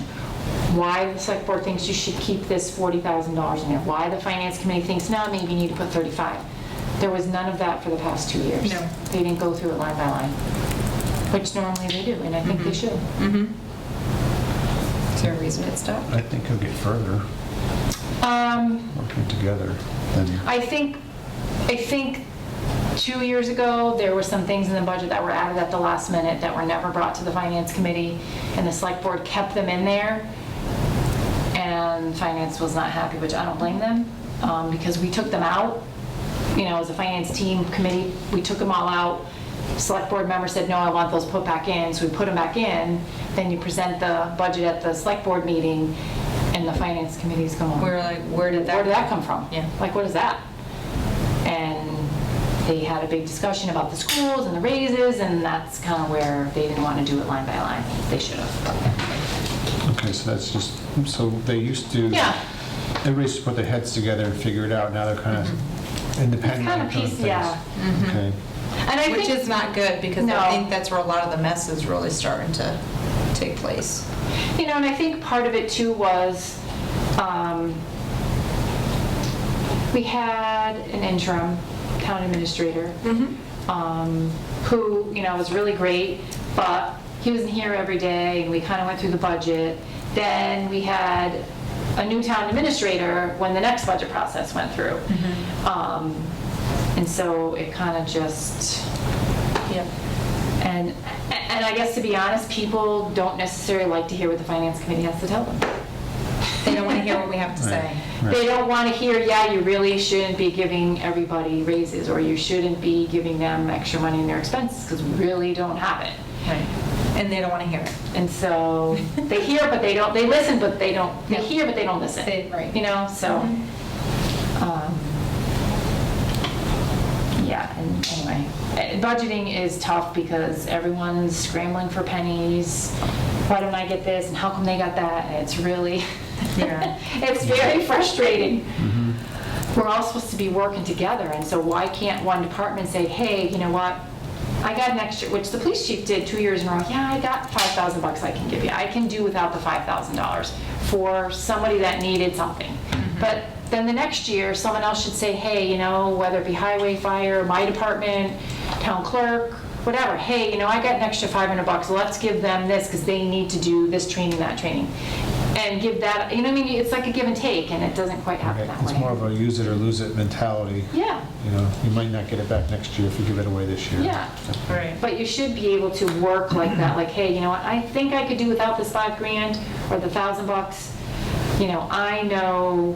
Why the select board thinks you should keep this $40,000 in there. Why the finance committee thinks, no, maybe you need to put 35. There was none of that for the past 2 years. No. They didn't go through it line by line, which normally they do, and I think they should. Is there a reason it stopped? I think he'll get further working together than. I think 2 years ago, there were some things in the budget that were added at the last minute that were never brought to the finance committee, and the select board kept them in there, and finance was not happy, which I don't blame them, because we took them out. As a finance team committee, we took them all out. Select board member said, no, I want those put back in, so we put them back in. Then you present the budget at the select board meeting, and the finance committee's going, We're like, where did where did that come from? Yeah. Like, what is that? And they had a big discussion about the schools and the raises, and that's kind of where they didn't want to do it line by line. They should have. Okay, so that's just, so they used to. Yeah. Everybody used to put their heads together and figure it out. Now they're kind of independent. Kind of doing piece, things. yeah. Okay. And I Which think, is not good, because No. I think that's where a lot of the mess is really starting to take place. and I think part of it too was, we had an interim town administrator, who, was really great, but he wasn't here every day, and we kind of went through the budget. Then we had a new town administrator when the next budget process went through. And so it kind of just, Yep. and I guess to be honest, people don't necessarily like to hear what the finance committee has to tell them. They don't want to hear what we have to say. Right. They don't want to hear, yeah, you really shouldn't be giving everybody raises, or you shouldn't be giving them extra money in their expenses, because we really don't have it. Right. And they don't want to hear it. And so they hear, but they don't, they listen, but they don't, they Yeah. hear, but they don't listen. Right. So, yeah, and anyway, budgeting is tough because everyone's scrambling for pennies. Why don't I get this and how come they got that? And it's really, Yeah. it's very frustrating. We're all supposed to be working together, and so why can't one department say, hey, you know what? I got an extra, which the police chief did 2 years in a row. Yeah, I got $5,000 I can give you. I can do without the $5,000 for somebody that needed something. But then the next year, someone else should say, hey, you know, whether it be highway, fire, my department, town clerk, whatever, hey, you know, I got an extra $500, let's give them this because they need to do this training, that training. And give that, you know what I mean? It's like a give and take, and it doesn't quite happen that way. It's more of a use it or lose it mentality. Yeah, You know, you might not get it back next year if you give it away this year. yeah. Right. But you should be able to work like that, like, hey, you know what, I think I could do without this $5,000 or the $1,000. You know, I know,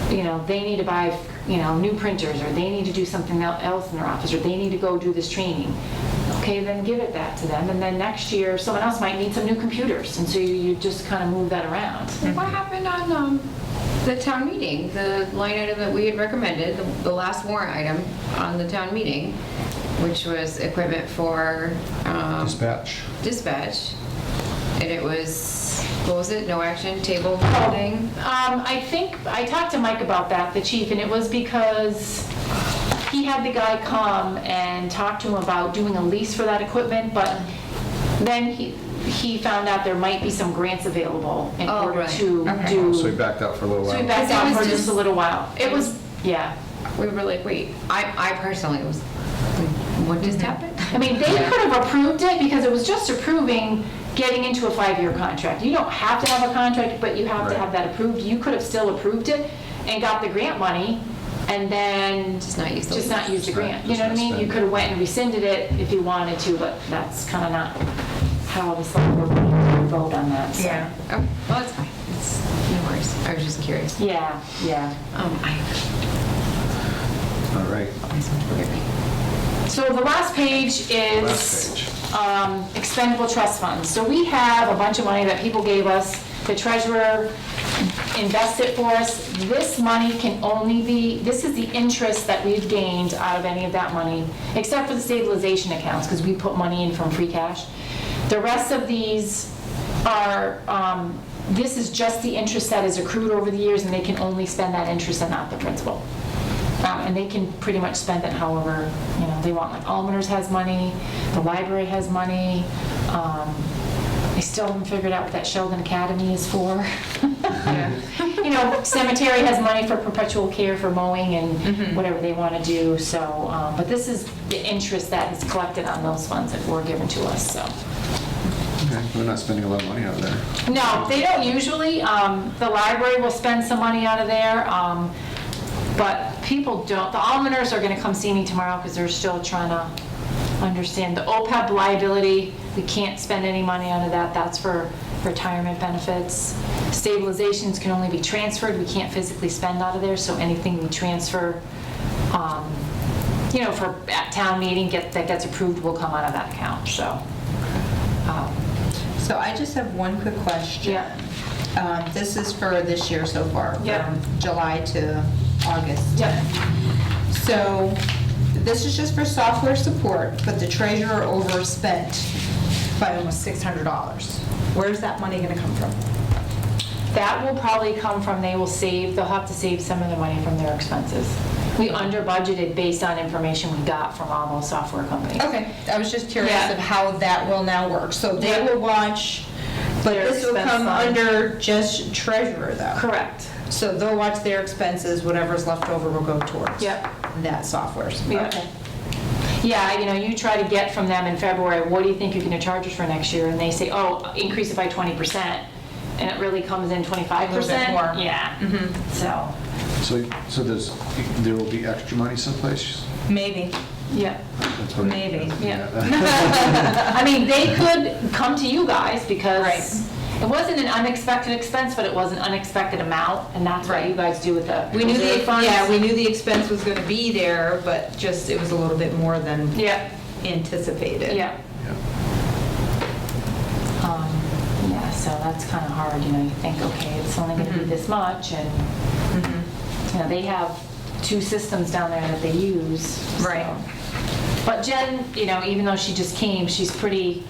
you know, they need to buy, you know, new printers, or they need to do something else in their office, or they need to go do this training. Okay, then give it that to them, and then next year, someone else might need some new computers, and so you just kind of move that around. What happened on the town meeting? The line item that we had recommended, the last warrant item on the town meeting, which was equipment for dispatch. And it was, what was it? No action, table thing? I think, I talked to Mike about that, the chief, and it was because he had the guy come and talk to him about doing a lease for that equipment, but then he found out there might be some grants available in Oh, order right. to Okay. do. So we backed out for a little So we while. backed Because it out was for just just- a little while. It was, yeah. We were like, wait, I personally was, what just happened? I mean, they could have approved it because it was just approving getting into a 5-year contract. You don't have to have a contract, but you have to Right. have that approved. You could have still approved it and got the grant money and then Just not use the just not lease. use the Just not- grant. You just know what I not mean? You spend could have went and rescinded it if you wanted to, but that's kind of not how the select board would vote on that. so. Yeah. Oh, well, it's fine. It's no worries. I was just curious. Yeah, yeah. All right. So the last page is Last page. Expendable trust funds. So we have a bunch of money that people gave us. The treasurer invests it for us. This money can only be, this is the interest that we've gained out of any of that money, except for the stabilization accounts, because we put money in from free cash. The rest of these are, this is just the interest that is accrued over the years, and they can only spend that interest and not the principal. And they can pretty much spend it however, you know, they want. Like Almoners has money, the library has money. I still haven't figured out what that Sheldon Academy is for. You know, cemetery has money for perpetual care for mowing and whatever they want to do, so, but this is the interest that is collected on those funds that were given to us, so. Okay, we're not spending a lot of money out of there. No, they don't usually. The library will spend some money out of there, but people don't. The Almoners are gonna come see me tomorrow because they're still trying to understand. The OPEB liability, we can't spend any money out of that. That's for retirement benefits. Stabilizations can only be transferred. We can't physically spend out of there, so anything we transfer, you know, for at town meeting that gets approved will come out of that account, so. So I just have one quick question. Yeah. This is for this year so far, Yeah. from July to August. Yep. So this is just for software support, but the treasurer overspent by almost $600. Where's that money gonna come from? That will probably come from, they'll have to save some of the money from their expenses. We under budgeted based on information we got from all those software companies. Okay, I was just curious Yeah. of how that will now work. So they Yeah. will watch, but Their this will expense come line. under just treasurer though. Correct. So they'll watch their expenses, whatever's left over will go towards Yep. that software. Yeah. Okay. Yeah, you know, you try to get from them in February, what do you think you're gonna charge us for next year? And they say, oh, increase it by 20%, and it really comes in 25%. more. Yeah, so, So there will be extra money someplace? Maybe. yeah. That's what Maybe. Yeah. I mean, they could come to you guys because Right. it wasn't an unexpected expense, but it was an unexpected amount, and that's what Right. you guys do with the We knew reserve funds. we knew the expense was gonna be there, but just, it was a little bit more than Yeah, anticipated. yeah. Yeah. Yeah, so that's kind of hard, you know, you think, okay, it's only going to be this much, and, you know, they have 2 systems down there that they use. so. Right. But Jen, you know, even though she just came, she's pretty,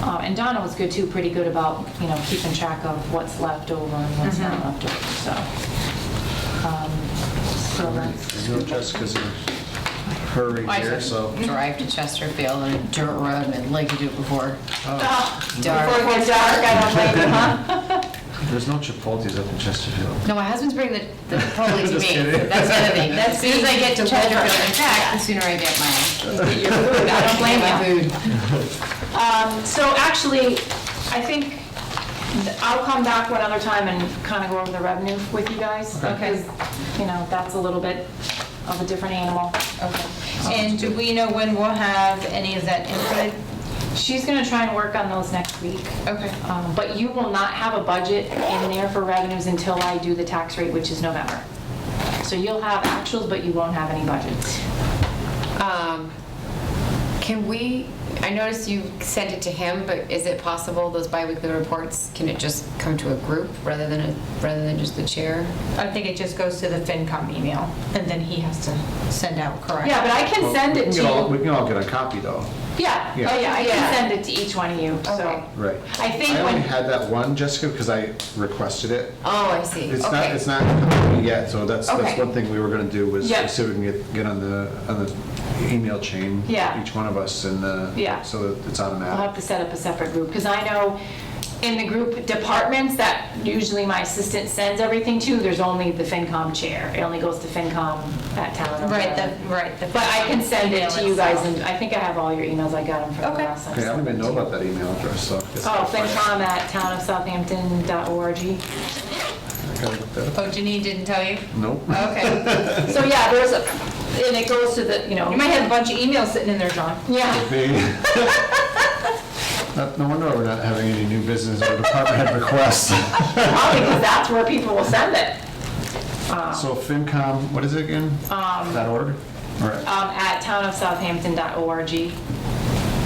and Donna was good too, pretty good about, you know, keeping track of what's left over and what's not left over, so. So that's, I know Jessica's in a hurry I here, could so. drive to Chesterfield on a dirt road, and I'd like to do it before before dark. it gets dark, I don't blame you, huh? There's no Chipotle's up in Chesterfield. No, my husband's bringing the Chipotle to Just me. kidding. That's the other thing. As soon as I get to Chesterfield, in fact, the sooner I get Your food, I don't blame my you. food. So actually, I think I'll come back one other time and kind of go over the revenue with you guys. Okay. Because, you know, that's a little bit of a different animal. Okay. And do we know when we'll have any of that input? She's gonna try and work on those next week. Okay. But you will not have a budget in there for revenues until I do the tax rate, which is November. So you'll have actuals, but you won't have any budgets. Can we, I noticed you sent it to him, but is it possible those biweekly reports, can it just come to a group rather than just the chair? I think it just goes to the FinCom email, and then he has to send out, correct? Yeah, but I can send it to We you. can all get a copy, though. Yeah, Yeah. oh yeah, I Yeah. can send it to each one of you, so. Okay. Right. I think I only when, had that one, Jessica, because I requested it. Oh, I see, It's not, okay. it's not complete yet, so that's Okay. one thing we were gonna do was Yeah. see if we can get on the email chain. Yeah. Each one of us and Yeah. so that it's I'll automatic. have to set up a separate group, because I know in the group departments that usually my assistant sends everything to, there's only the FinCom chair. It only goes to FinCom at town. Right, right. But I can send it to you email guys, itself. and I think I have all your emails, I got them from the Okay. last time. Okay, I don't even know about that email address, so. I guess Oh, I'll find it. FinCom at townofsouthampton.org. I gotta look that up. Oh, Janine didn't tell you? Nope. Okay. So yeah, there's a, and it goes to the, you know. You might have a bunch of emails sitting in there, John. Yeah. No wonder we're not having any new business or department head requests. Probably because that's where people will send it. So FinCom, what is it again? .org? Or At townofsouthampton.org.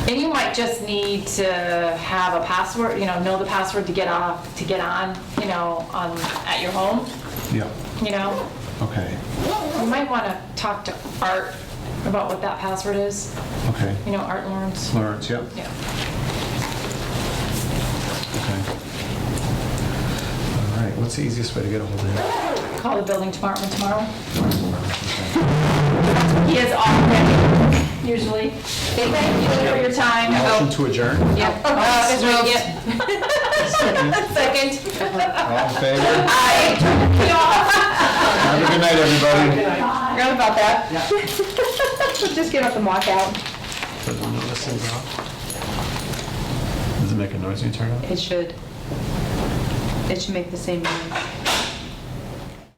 And you might just need to have a password, you know the password to get on, you know, at your home, yeah, you know. okay, You might want to talk to Art about what that password is, okay. you know, Art Lawrence. Lawrence, yep, Yeah. okay. All right, what's the easiest way to get a hold of him? Call the building department tomorrow. Okay. He is off ready, usually. Thank you for your time. Motion to adjourn? Yep. That's right, Second. All in favor? Aye. Have a good night, everybody. Forgot about that. Just get up and walk out. Does it know this thing's off? Does it make a noise when you turn it on? It should. It should make the same noise.